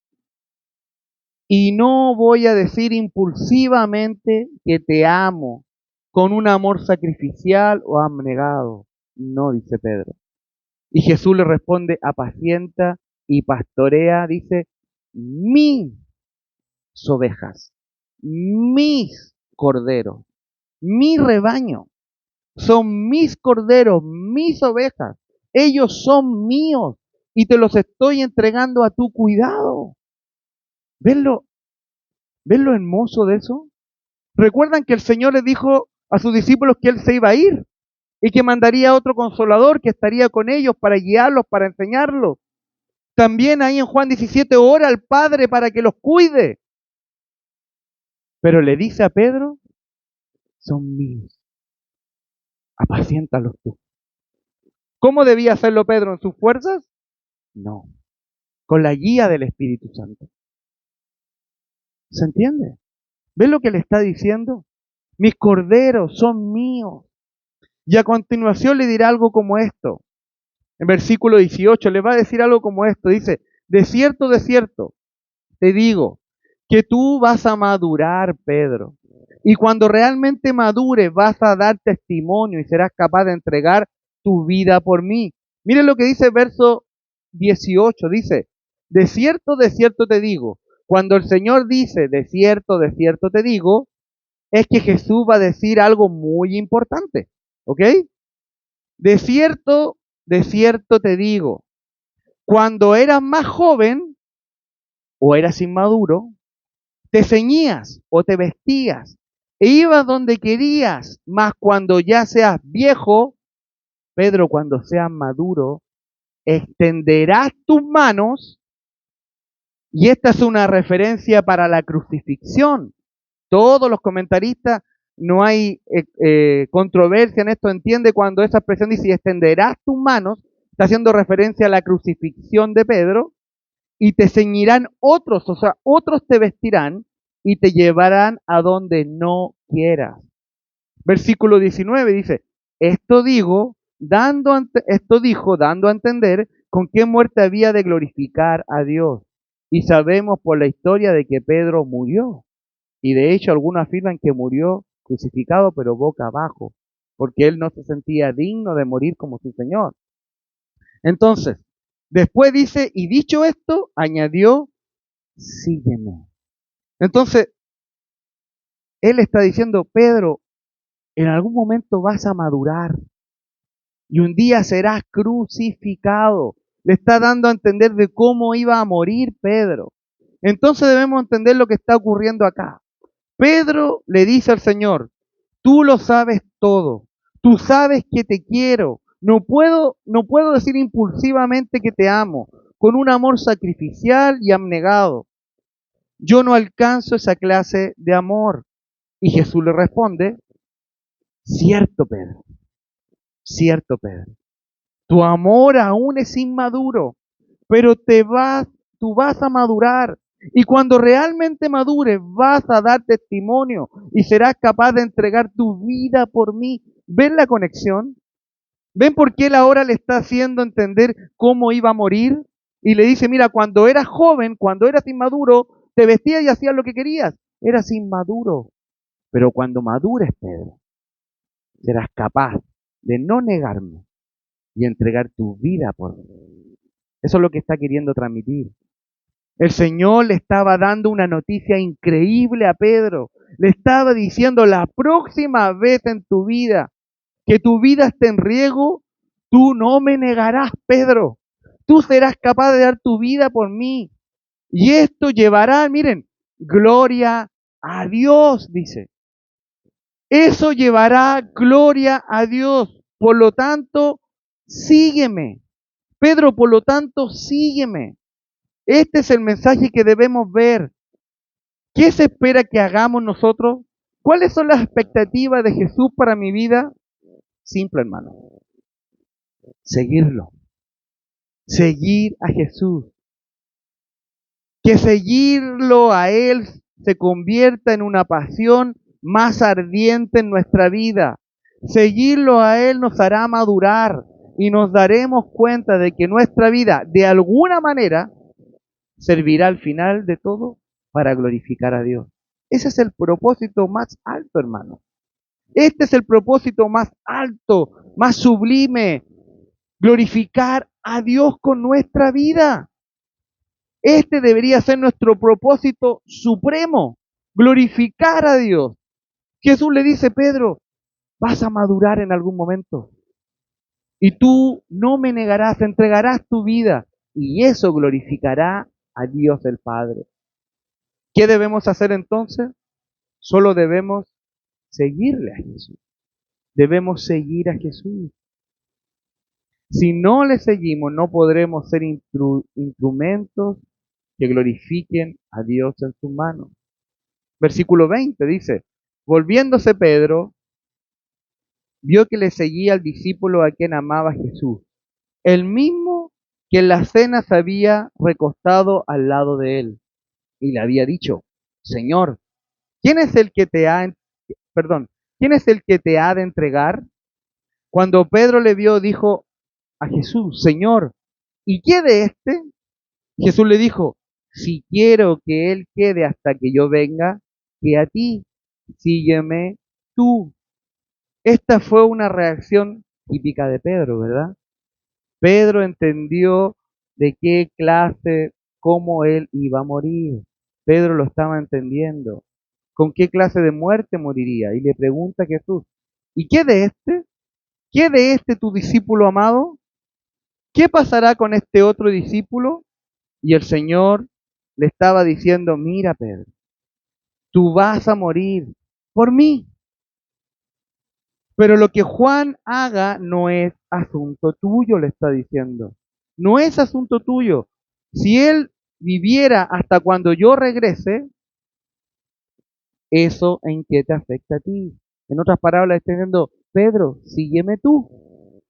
Y no voy a decir impulsivamente que te amo con un amor sacrificial o abnegado. No, dice Pedro. Y Jesús le responde, apacienta y pastorea, dice, mis ovejas. mis corderos, mi rebaño. Son mis corderos, mis ovejas. Ellos son míos y te los estoy entregando a tu cuidado. ¿Ven lo hermoso de eso? Recuerdan que el Señor le dijo a sus discípulos que Él se iba a ir y que mandaría a otro consolador que estaría con ellos para guiarlos, para enseñarlos. También ahí en Juan 17 ora al Padre para que los cuide. Pero le dice a Pedro, son míos, apaciéntalos tú. ¿Cómo debía hacerlo Pedro? ¿En sus fuerzas? No, con la guía del Espíritu Santo. ¿Se entiende? ¿Ves lo que le está diciendo? Mis corderos son míos. Y a continuación le dirá algo como esto. En versículo 18 le va a decir algo como esto. Dice, de cierto, te digo que tú vas a madurar, Pedro. Y cuando realmente madures vas a dar testimonio y serás capaz de entregar tu vida por mí. Miren lo que dice el verso 18. Dice, de cierto te digo. Cuando el Señor dice, de cierto te digo, es que Jesús va a decir algo muy importante. ¿Ok? De cierto te digo. Cuando eras más joven o eras inmaduro, te ceñías o te vestías e ibas donde querías, mas cuando ya seas viejo, Pedro, cuando seas maduro, extenderás tus manos, y esta es una referencia para la crucifixión. Todos los comentaristas, no hay controversia en esto, entiende cuando esa expresión dice, extenderás tus manos, está haciendo referencia a la crucifixión de Pedro, y te ceñirán otros, o sea, otros te vestirán y te llevarán a donde no quieras. Versículo 19 dice, esto dijo, dando a entender con qué muerte había de glorificar a Dios. Y sabemos por la historia de que Pedro murió. Y de hecho algunos afirman que murió crucificado pero boca abajo, porque él no se sentía digno de morir como su Señor. Entonces, después dice, y dicho esto, añadió, sígueme. Entonces, él está diciendo, Pedro, en algún momento vas a madurar y un día serás crucificado. Le está dando a entender de cómo iba a morir Pedro. Entonces debemos entender lo que está ocurriendo acá. Pedro le dice al Señor, tú lo sabes todo, tú sabes que te quiero, no puedo decir impulsivamente que te amo, con un amor sacrificial y abnegado. Yo no alcanzo esa clase de amor. Y Jesús le responde, cierto Pedro, tu amor aún es inmaduro, pero tú vas a madurar. Y cuando realmente madures, vas a dar testimonio y serás capaz de entregar tu vida por mí. ¿Ven la conexión? ¿Ven por qué él ahora le está haciendo entender cómo iba a morir? Y le dice, mira, cuando eras joven, cuando eras inmaduro, te vestías y hacías lo que querías. Eras inmaduro. Pero cuando madures, Pedro, serás capaz de no negarme y entregar tu vida por mí. Eso es lo que está queriendo transmitir. El Señor le estaba dando una noticia increíble a Pedro. Le estaba diciendo, la próxima vez en tu vida que tu vida esté en riesgo, tú no me negarás, Pedro. Tú serás capaz de dar tu vida por mí. Y esto llevará, miren, gloria a Dios, dice. Eso llevará gloria a Dios. Por lo tanto, sígueme. Pedro, por lo tanto, sígueme. Este es el mensaje que debemos ver. ¿Qué se espera que hagamos nosotros? ¿Cuáles son las expectativas de Jesús para mi vida? Simple, hermano. Seguirlo. Seguir a Jesús. Que seguirlo a Él se convierta en una pasión más ardiente en nuestra vida. Seguirlo a Él nos hará madurar y nos daremos cuenta de que nuestra vida, de alguna manera, servirá al final de todo para glorificar a Dios. Ese es el propósito más alto, hermano. Este es el propósito más alto, más sublime. Glorificar a Dios con nuestra vida. Este debería ser nuestro propósito supremo. glorificar a Dios. Jesús le dice, Pedro, vas a madurar en algún momento y tú no me negarás, entregarás tu vida y eso glorificará a Dios el Padre. ¿Qué debemos hacer entonces? Solo debemos seguirle a Jesús. Debemos seguir a Jesús. Si no le seguimos, no podremos ser instrumentos que glorifiquen a Dios en sus manos. Versículo 20 dice, volviéndose Pedro, vio que le seguía al discípulo a quien amaba Jesús, el mismo que en la cena se había recostado al lado de él, y le había dicho, Señor, ¿quién es el que te ha, ¿quién es el que te ha de entregar? Cuando Pedro le vio, dijo a Jesús, Señor, ¿y qué de este? Jesús le dijo, si quiero que él quede hasta que yo venga, que a ti, sígueme tú. Esta fue una reacción típica de Pedro, ¿verdad? Pedro entendió de qué clase, cómo él iba a morir. Pedro lo estaba entendiendo. ¿Con qué clase de muerte moriría? Y le pregunta a Jesús, ¿y qué de este? ¿Qué de este tu discípulo amado? ¿Qué pasará con este otro discípulo? Y el Señor le estaba diciendo, mira Pedro, tú vas a morir por mí. Pero lo que Juan haga no es asunto tuyo, le está diciendo. No es asunto tuyo. Si él viviera hasta cuando yo regrese, ¿eso en qué te afecta a ti? En otras palabras, está diciendo, Pedro, sígueme tú.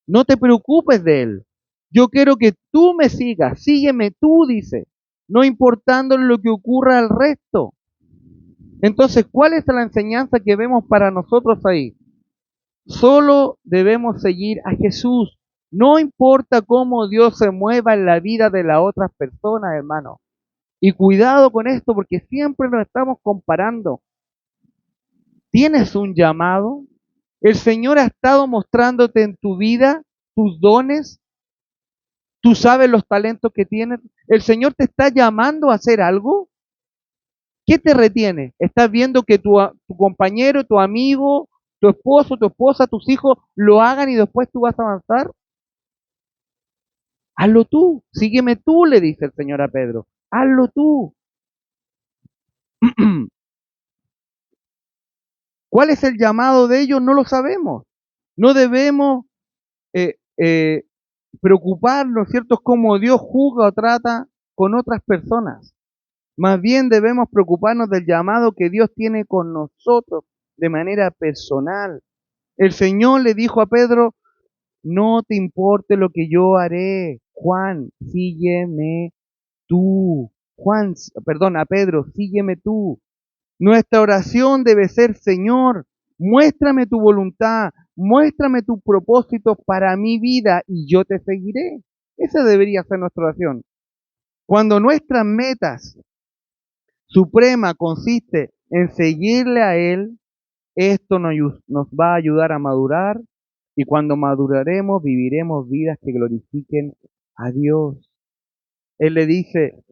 No te preocupes de él. Yo quiero que tú me sigas. Sígueme tú, dice. No importando lo que ocurra al resto. Entonces, ¿cuál es la enseñanza que vemos para nosotros ahí? Solo debemos seguir a Jesús. No importa cómo Dios se mueva en la vida de las otras personas, hermano. Y cuidado con esto porque siempre nos estamos comparando. ¿Tienes un llamado? ¿El Señor ha estado mostrándote en tu vida tus dones? ¿Tú sabes los talentos que tienes? ¿El Señor te está llamando a hacer algo? ¿Qué te retiene? ¿Estás viendo que tu compañero, tu amigo, tu esposo, tu esposa, tus hijos lo hagan y después tú vas a avanzar? Hazlo tú, sígueme tú, le dice el Señor a Pedro. Hazlo tú. ¿Cuál es el llamado de ellos? No lo sabemos. No debemos eh, eh, preocuparnos, ¿cierto? Cómo Dios juzga o trata con otras personas. Más bien debemos preocuparnos del llamado que Dios tiene con nosotros de manera personal. El Señor le dijo a Pedro, no te importe lo que yo haré, Juan, sígueme tú. Juan, perdón, a Pedro, sígueme tú. Nuestra oración debe ser, Señor, muéstrame tu voluntad, muéstrame tus propósitos para mi vida y yo te seguiré. Esa debería ser nuestra oración. Cuando nuestras metas suprema consiste en seguirle a Él, esto nos va a ayudar a madurar y cuando maduraremos viviremos vidas que glorifiquen a Dios. Él le dice,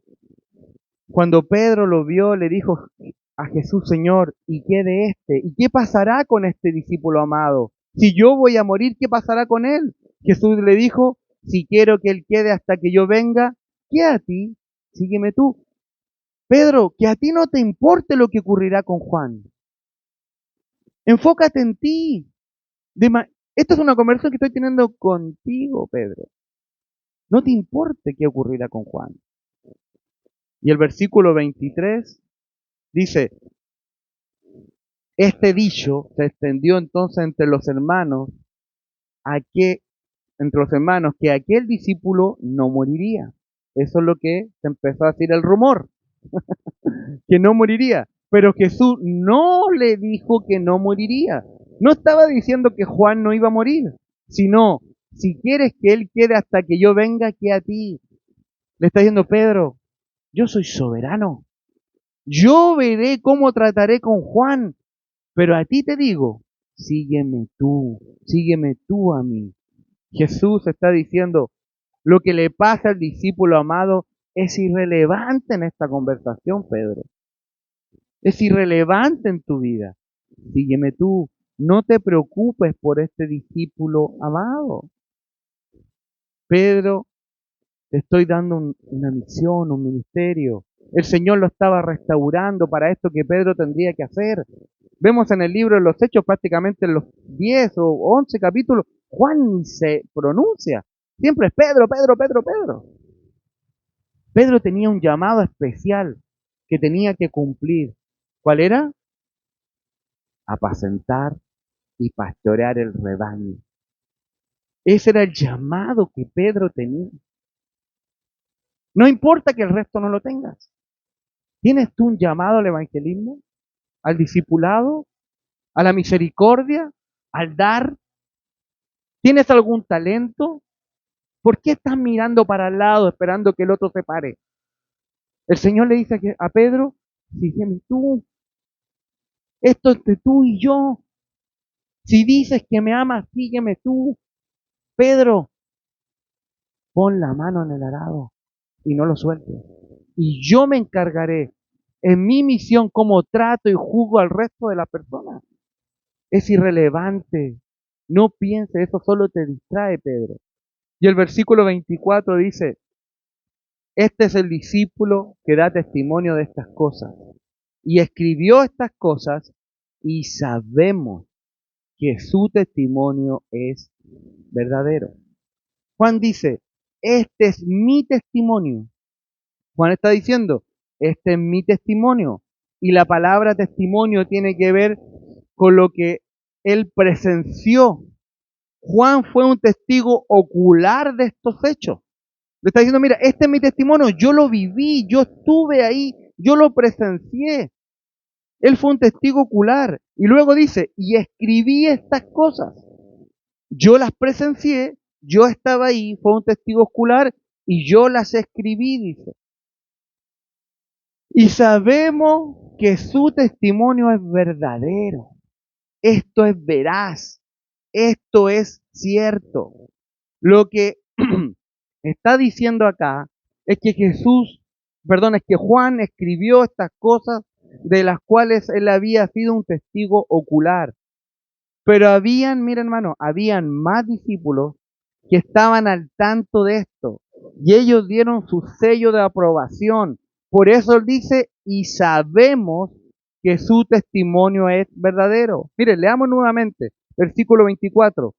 cuando Pedro lo vio, le dijo a Jesús, Señor, ¿y qué de este? ¿Y qué pasará con este discípulo amado? Si yo voy a morir, ¿qué pasará con él? Jesús le dijo, si quiero que él quede hasta que yo venga, ¿qué a ti? Sígueme tú. Pedro, que a ti no te importe lo que ocurrirá con Juan. Enfócate en ti. Esta es una conversación que estoy teniendo contigo, Pedro. No te importe qué ocurrirá con Juan. Y el versículo 23 dice, este dicho se extendió entonces entre los hermanos, que aquel discípulo no moriría. Eso es lo que se empezó a decir el rumor, que no moriría. Pero Jesús no le dijo que no moriría. No estaba diciendo que Juan no iba a morir, sino, si quieres que él quede hasta que yo venga, que a ti. Le está diciendo Pedro, yo soy soberano. Yo veré cómo trataré con Juan, pero a ti te digo, sígueme tú a mí. Jesús está diciendo, lo que le pasa al discípulo amado es irrelevante en esta conversación, Pedro. Es irrelevante en tu vida. Sígueme tú. No te preocupes por este discípulo amado. Pedro, te estoy dando una misión, un ministerio. El Señor lo estaba restaurando para esto que Pedro tendría que hacer. Vemos en el libro de los Hechos prácticamente en los 10 o 11 capítulos, Juan ni se pronuncia. Siempre es Pedro, Pedro, Pedro, Pedro. Pedro tenía un llamado especial que tenía que cumplir. ¿Cuál era? Apacentar y pastorear el rebaño. Ese era el llamado que Pedro tenía. No importa que el resto no lo tengas. ¿Tienes tú un llamado al evangelismo? ¿Al discipulado? ¿A la misericordia? ¿Al dar? ¿Tienes algún talento? ¿Por qué estás mirando para el lado esperando que el otro se pare? El Señor le dice a Pedro, sígueme tú. Esto es de tú y yo. Si dices que me amas, sígueme tú. Pedro, pon la mano en el arado y no lo sueltes. Y yo me encargaré en mi misión como trato y juzgo al resto de las personas. Es irrelevante. No pienses, eso solo te distrae, Pedro. Y el versículo 24 dice, este es el discípulo que da testimonio de estas cosas. Y escribió estas cosas y sabemos que su testimonio es verdadero. Juan dice, este es mi testimonio. Juan está diciendo, este es mi testimonio. Y la palabra testimonio tiene que ver con lo que él presenció. Juan fue un testigo ocular de estos hechos. Le está diciendo, mira, este es mi testimonio, yo lo viví, yo estuve ahí, yo lo presencié. Él fue un testigo ocular. Y luego dice, y escribí estas cosas. Yo las presencié, yo estaba ahí, fue un testigo ocular y yo las escribí, dice. Y sabemos que su testimonio es verdadero. Esto es veraz. Esto es cierto. Lo que está diciendo acá es que es que Juan escribió estas cosas de las cuales él había sido un testigo ocular. Pero miren hermano, habían más discípulos que estaban al tanto de esto y ellos dieron su sello de aprobación. Por eso él dice, y sabemos que su testimonio es verdadero. Miren, leamos nuevamente, versículo 24.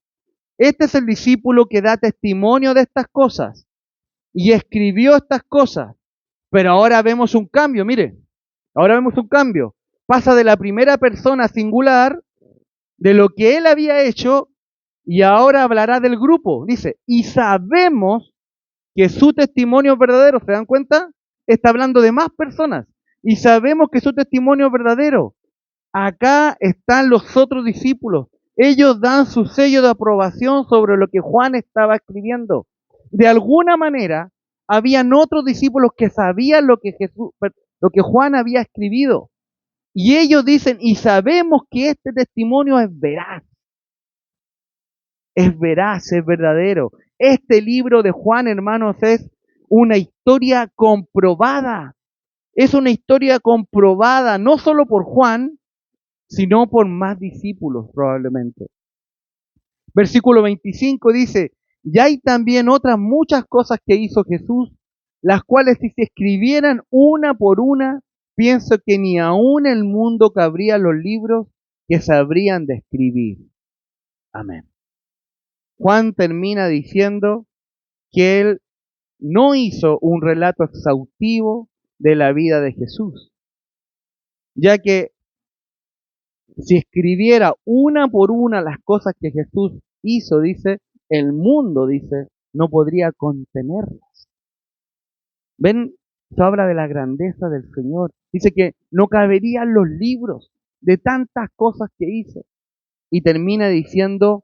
Este es el discípulo que da testimonio de estas cosas y escribió estas cosas. Pero ahora vemos un cambio, mire, ahora vemos un cambio. Pasa de la primera persona singular, de lo que él había hecho, y ahora hablará del grupo. Dice, y sabemos que su testimonio es verdadero. ¿Se dan cuenta? Está hablando de más personas. Y sabemos que su testimonio es verdadero. Acá están los otros discípulos. Ellos dan su sello de aprobación sobre lo que Juan estaba escribiendo. De alguna manera, habían otros discípulos que sabían lo que Juan había escribido. Y ellos dicen, y sabemos que este testimonio es veraz, es verdadero. Este libro de Juan, hermanos, es una historia comprobada. Es una historia comprobada no solo por Juan, sino por más discípulos probablemente. Versículo 25 dice, y hay también otras muchas cosas que hizo Jesús, las cuales si se escribieran una por una, pienso que ni aún el mundo cabría los libros que se habrían de escribir. Amén. Juan termina diciendo que él no hizo un relato exhaustivo de la vida de Jesús, ya que si escribiera una por una las cosas que Jesús hizo, dice, el mundo, dice, no podría contenerlas. ¿Ven? Esto habla de la grandeza del Señor. Dice que no caberían los libros de tantas cosas que hizo. Y termina diciendo,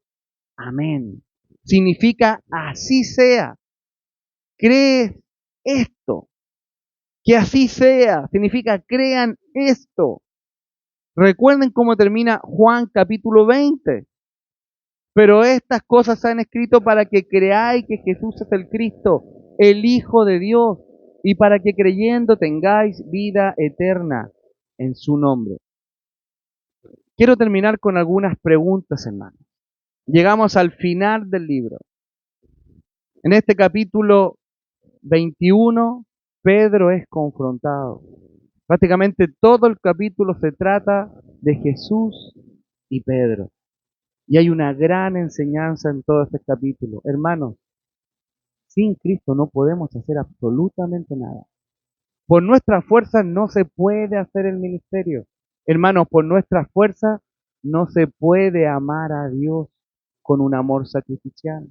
amén. Significa así sea. ¿Crees esto? Que así sea. Significa crean esto. Recuerden cómo termina Juan capítulo 20. Pero estas cosas se han escrito para que creáis que Jesús es el Cristo, el Hijo de Dios, y para que creyendo tengáis vida eterna. en su nombre. Quiero terminar con algunas preguntas, hermanos. Llegamos al final del libro. En este capítulo 21, Pedro es confrontado. Prácticamente todo el capítulo se trata de Jesús y Pedro. Y hay una gran enseñanza en todo este capítulo. Hermanos, sin Cristo no podemos hacer absolutamente nada. Por nuestras fuerzas no se puede hacer el ministerio. Hermanos, por nuestras fuerzas no se puede amar a Dios con un amor sacrificial.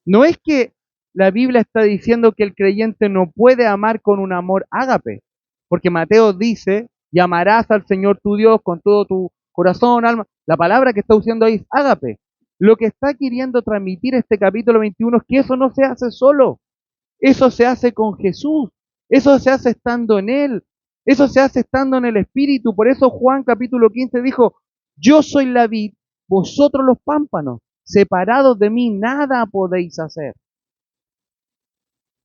No es que la Biblia está diciendo que el creyente no puede amar con un amor ágape, porque Mateo dice, y amarás al Señor tu Dios con todo tu corazón, alma. La palabra que está usando ahí es ágape. Lo que está queriendo transmitir este capítulo 21 es que eso no se hace solo, eso se hace con Jesús, eso se hace estando en Él, eso se hace estando en el Espíritu. Por eso Juan capítulo 15 dijo, yo soy la vid, vosotros los pámpanos, separados de mí nada podéis hacer.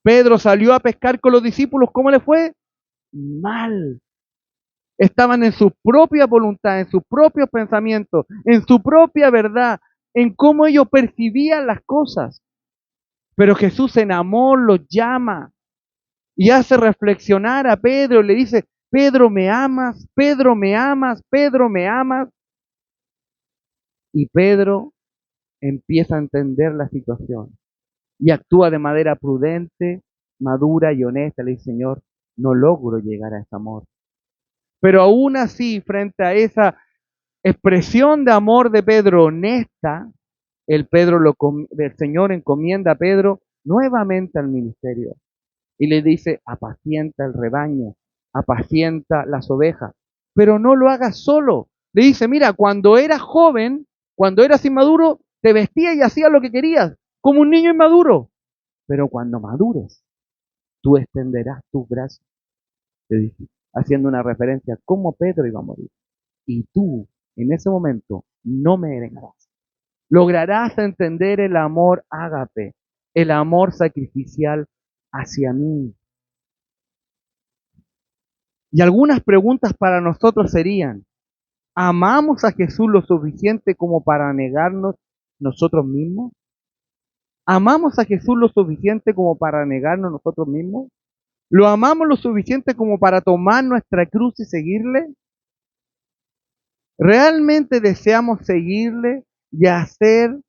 Pedro salió a pescar con los discípulos, ¿cómo le fue? Mal. Estaban en su propia voluntad, en sus propios pensamientos, en su propia verdad, en cómo ellos percibían las cosas. Pero Jesús en amor los llama y hace reflexionar a Pedro, le dice, Pedro, ¿me amas? Pedro, ¿me amas? Pedro, ¿me amas? Y Pedro empieza a entender la situación y actúa de manera prudente, madura y honesta. Le dice, Señor, no logro llegar a ese amor. Pero aún así, frente a esa expresión de amor de Pedro honesta, el Señor encomienda a Pedro nuevamente al ministerio y le dice, apacienta el rebaño, apacienta las ovejas, pero no lo hagas solo. Le dice, mira, cuando eras joven, cuando eras inmaduro, te vestías y hacías lo que querías, como un niño inmaduro, pero cuando madures, tú extenderás tus brazos, le dice, haciendo una referencia a cómo Pedro iba a morir. Y tú, en ese momento, no me negarás. Lograrás entender el amor ágape, el amor sacrificial hacia mí. Y algunas preguntas para nosotros serían, ¿amamos a Jesús lo suficiente como para negarnos nosotros mismos? ¿Amamos a Jesús lo suficiente como para negarnos nosotros mismos? ¿Lo amamos lo suficiente como para tomar nuestra cruz y seguirle? ¿Realmente deseamos seguirle y hacer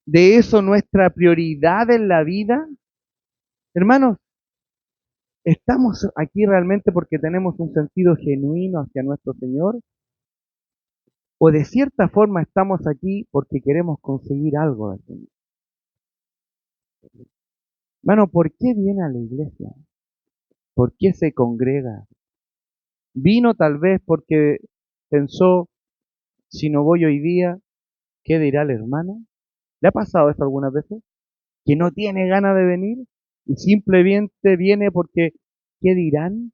de eso nuestra prioridad en la vida? Hermanos, ¿estamos aquí realmente porque tenemos un sentido genuino hacia nuestro Señor? ¿O de cierta forma estamos aquí porque queremos conseguir algo del Señor? Hermano, ¿por qué viene a la iglesia? ¿Por qué se congrega? Vino tal vez porque pensó, si no voy hoy día, ¿qué dirá el hermano? ¿Le ha pasado esto algunas veces? Que no tiene ganas de venir y simplemente viene porque, ¿qué dirán?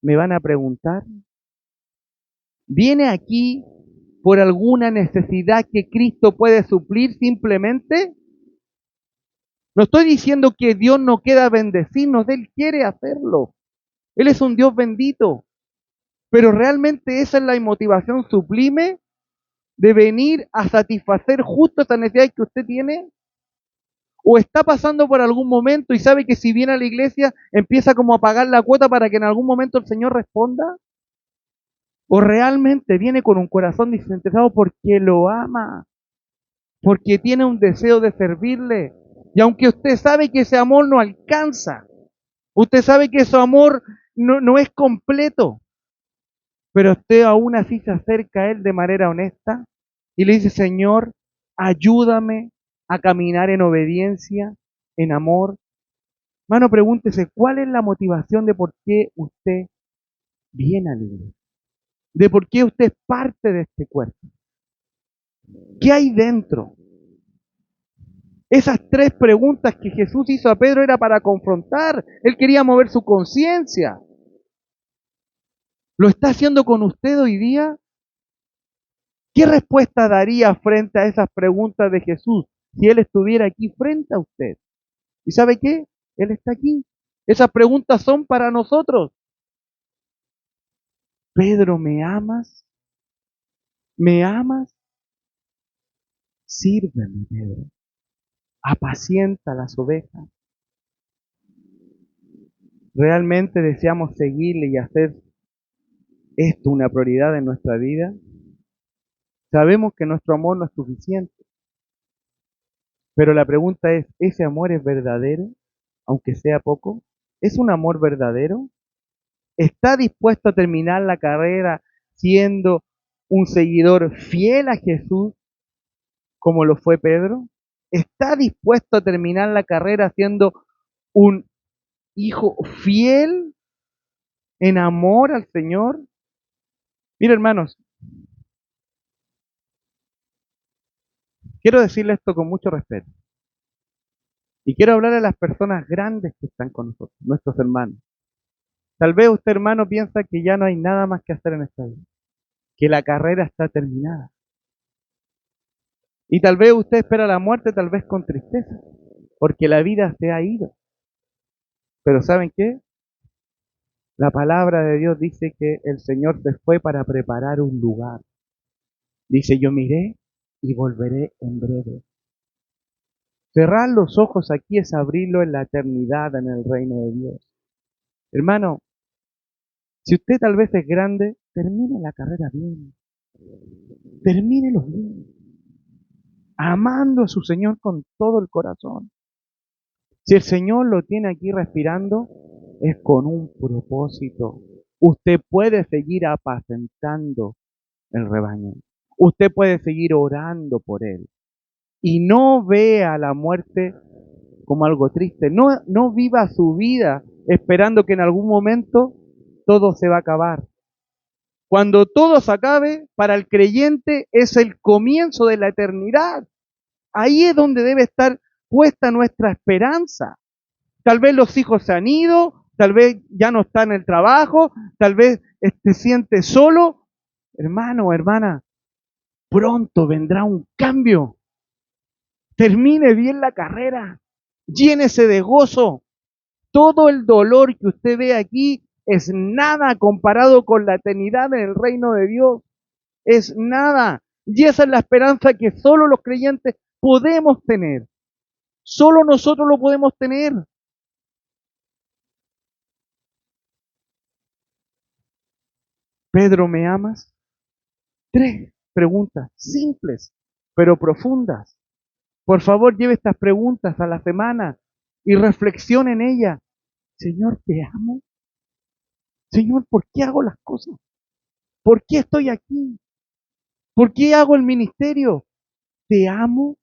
¿Me van a preguntar? ¿Viene aquí por alguna necesidad que Cristo puede suplir simplemente? No estoy diciendo que Dios no quiera bendecirnos, Él quiere hacerlo. Él es un Dios bendito. Pero realmente esa es la motivación sublime de venir a satisfacer justo esa necesidad que usted tiene. O está pasando por algún momento y sabe que si viene a la iglesia empieza como a pagar la cuota para que en algún momento el Señor responda. O realmente viene con un corazón desinteresado porque lo ama, porque tiene un deseo de servirle. Y aunque usted sabe que ese amor no alcanza, usted sabe que ese amor no es completo, pero usted aún así se acerca a Él de manera honesta y le dice, Señor, ayúdame a caminar en obediencia, en amor. Hermano, pregúntese, ¿cuál es la motivación de por qué usted viene a la iglesia? ¿De por qué usted es parte de este cuerpo? ¿Qué hay dentro? Esas tres preguntas que Jesús hizo a Pedro era para confrontar. Él quería mover su conciencia. ¿Lo está haciendo con usted hoy día? ¿Qué respuesta daría frente a esas preguntas de Jesús si Él estuviera aquí frente a usted? ¿Y sabe qué? Él está aquí. Esas preguntas son para nosotros. Pedro, ¿me amas? ¿Me amas? Sírveme, Pedro. Apacienta las ovejas. ¿Realmente deseamos seguirle y hacer esto una prioridad en nuestra vida? Sabemos que nuestro amor no es suficiente, pero la pregunta es, ¿ese amor es verdadero, aunque sea poco? ¿Es un amor verdadero? ¿Está dispuesto a terminar la carrera siendo un seguidor fiel a Jesús como lo fue Pedro? ¿Está dispuesto a terminar la carrera siendo un hijo fiel en amor al Señor? Mira, hermanos, quiero decirle esto con mucho respeto. Y quiero hablar a las personas grandes que están con nosotros, nuestros hermanos. Tal vez usted, hermano, piensa que ya no hay nada más que hacer en esta vida, que la carrera está terminada. Y tal vez usted espera la muerte, tal vez con tristeza, porque la vida se ha ido. Pero ¿saben qué? La palabra de Dios dice que el Señor se fue para preparar un lugar. Dice, yo miré y volveré en breve. Cerrar los ojos aquí es abrirlo en la eternidad, en el reino de Dios. Hermano, si usted tal vez es grande, termine la carrera bien. Termínelo bien. Amando a su Señor con todo el corazón. Si el Señor lo tiene aquí respirando, es con un propósito. Usted puede seguir apacentando el rebaño. Usted puede seguir orando por él. Y no vea la muerte como algo triste. No viva su vida esperando que en algún momento todo se va a acabar. Cuando todo se acabe, para el creyente es el comienzo de la eternidad. Ahí es donde debe estar puesta nuestra esperanza. Tal vez los hijos se han ido, tal vez ya no está en el trabajo, tal vez se siente solo. Hermano, hermana, pronto vendrá un cambio. Termine bien la carrera, llénese de gozo. Todo el dolor que usted ve aquí es nada comparado con la eternidad en el reino de Dios. Es nada. Y esa es la esperanza que solo los creyentes podemos tener. Solo nosotros lo podemos tener. Pedro, ¿me amas? Tres preguntas simples, pero profundas. Por favor, lleve estas preguntas a la semana y reflexione en ellas. Señor, ¿te amo? Señor, ¿por qué hago las cosas? ¿Por qué estoy aquí? ¿Por qué hago el ministerio? ¿Te amo?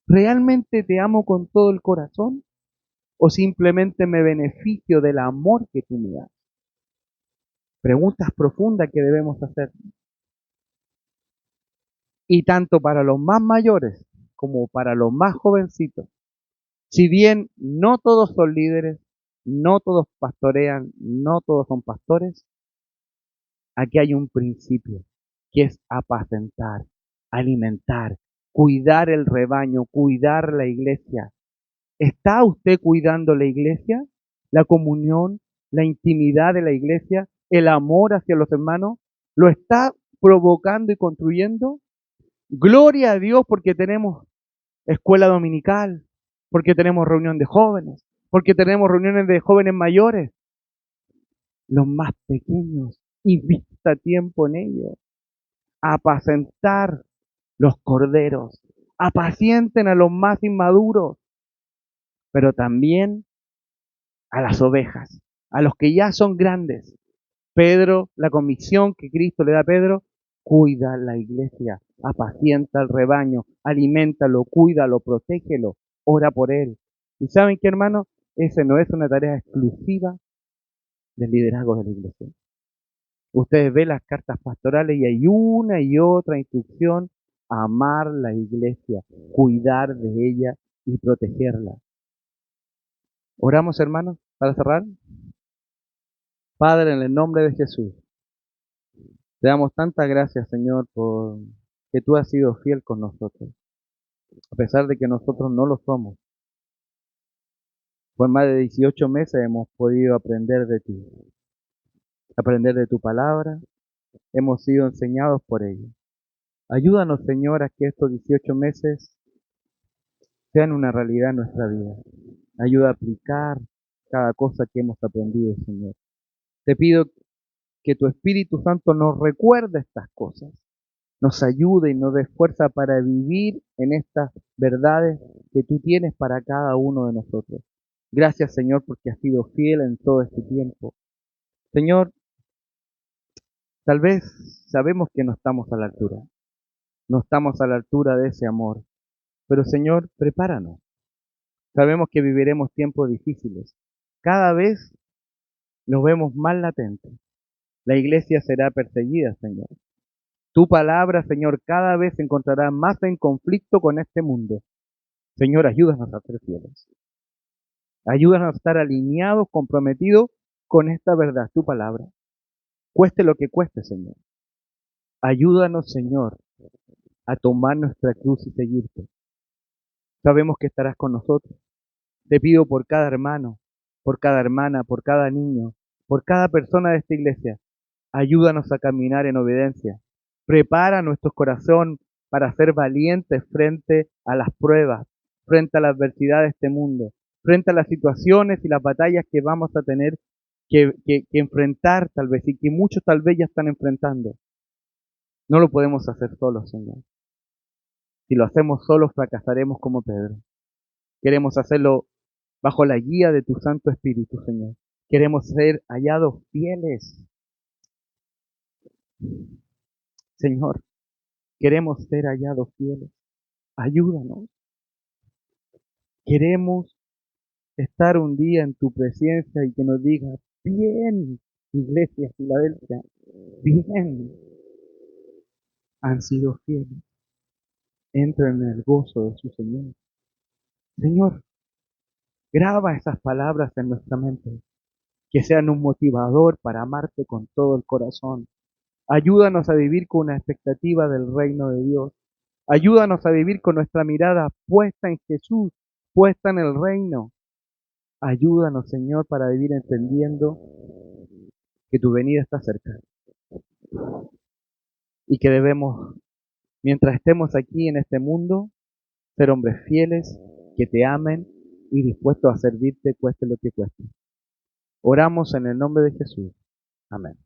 ¿Realmente te amo con todo el corazón? ¿O simplemente me beneficio del amor que tú me das? Preguntas profundas que debemos hacer. Y tanto para los más mayores como para los más jovencitos. Si bien no todos son líderes, no todos pastorean, no todos son pastores, aquí hay un principio que es apacentar, alimentar, cuidar el rebaño, cuidar la iglesia. ¿Está usted cuidando la iglesia? ¿La comunión, la intimidad de la iglesia, el amor hacia los hermanos? ¿Lo está provocando y construyendo? Gloria a Dios porque tenemos escuela dominical, porque tenemos reunión de jóvenes, porque tenemos reuniones de jóvenes mayores. Los más pequeños, invista tiempo en ellos. Apacentar los corderos, apacienten a los más inmaduros, pero también a las ovejas, a los que ya son grandes. Pedro, la comisión que Cristo le da a Pedro, cuida la iglesia, apacienta el rebaño, aliméntalo, cuídalo, protégelo, ora por él. ¿Y saben qué, hermano? Esa no es una tarea exclusiva del liderazgo de la iglesia. Ustedes ven las cartas pastorales y hay una y otra instrucción: amar la iglesia, cuidar de ella y protegerla. Oramos, hermanos, para cerrar. Padre, en el nombre de Jesús, te damos tantas gracias, Señor, por que tú has sido fiel con nosotros, a pesar de que nosotros no lo somos. Por más de 18 meses hemos podido aprender de ti. aprender de tu palabra. Hemos sido enseñados por ella. Ayúdanos, Señor, a que estos 18 meses sean una realidad en nuestra vida. Ayuda a aplicar cada cosa que hemos aprendido, Señor. Te pido que tu Espíritu Santo nos recuerde estas cosas, nos ayude y nos dé fuerza para vivir en estas verdades que tú tienes para cada uno de nosotros. Gracias, Señor, porque has sido fiel en todo este tiempo. Señor, tal vez sabemos que no estamos a la altura, no estamos a la altura de ese amor, pero Señor, prepáranos. Sabemos que viviremos tiempos difíciles. Cada vez nos vemos más latentes. La iglesia será perseguida, Señor. Tu palabra, Señor, cada vez se encontrará más en conflicto con este mundo. Señor, ayúdanos a ser fieles. Ayúdanos a estar alineados, comprometidos con esta verdad, tu palabra. Cueste lo que cueste, Señor. Ayúdanos, Señor, a tomar nuestra cruz y seguirte. Sabemos que estarás con nosotros. Te pido por cada hermano, por cada hermana, por cada niño, por cada persona de esta iglesia. Ayúdanos a caminar en obediencia. Prepara nuestro corazón para ser valientes frente a las pruebas, frente a la adversidad de este mundo, frente a las situaciones y las batallas que vamos a tener que enfrentar tal vez y que muchos tal vez ya están enfrentando. No lo podemos hacer solos, Señor. Si lo hacemos solos, fracasaremos como Pedro. Queremos hacerlo bajo la guía de tu Santo Espíritu, Señor. Queremos ser hallados fieles, Señor. Queremos ser hallados fieles. Ayúdanos. Queremos estar un día en tu presencia y que nos digas, bien, Iglesia Filadelfia, bien, han sido fieles. Entren en el gozo de su Señor. Señor, graba esas palabras en nuestra mente, que sean un motivador para amarte con todo el corazón. Ayúdanos a vivir con una expectativa del reino de Dios. Ayúdanos a vivir con nuestra mirada puesta en Jesús, puesta en el reino. Ayúdanos, Señor, para vivir entendiendo que tu venida está cerca y que debemos, mientras estemos aquí en este mundo, ser hombres fieles, que te amen y dispuestos a servirte cueste lo que cueste. Oramos en el nombre de Jesús. Amén.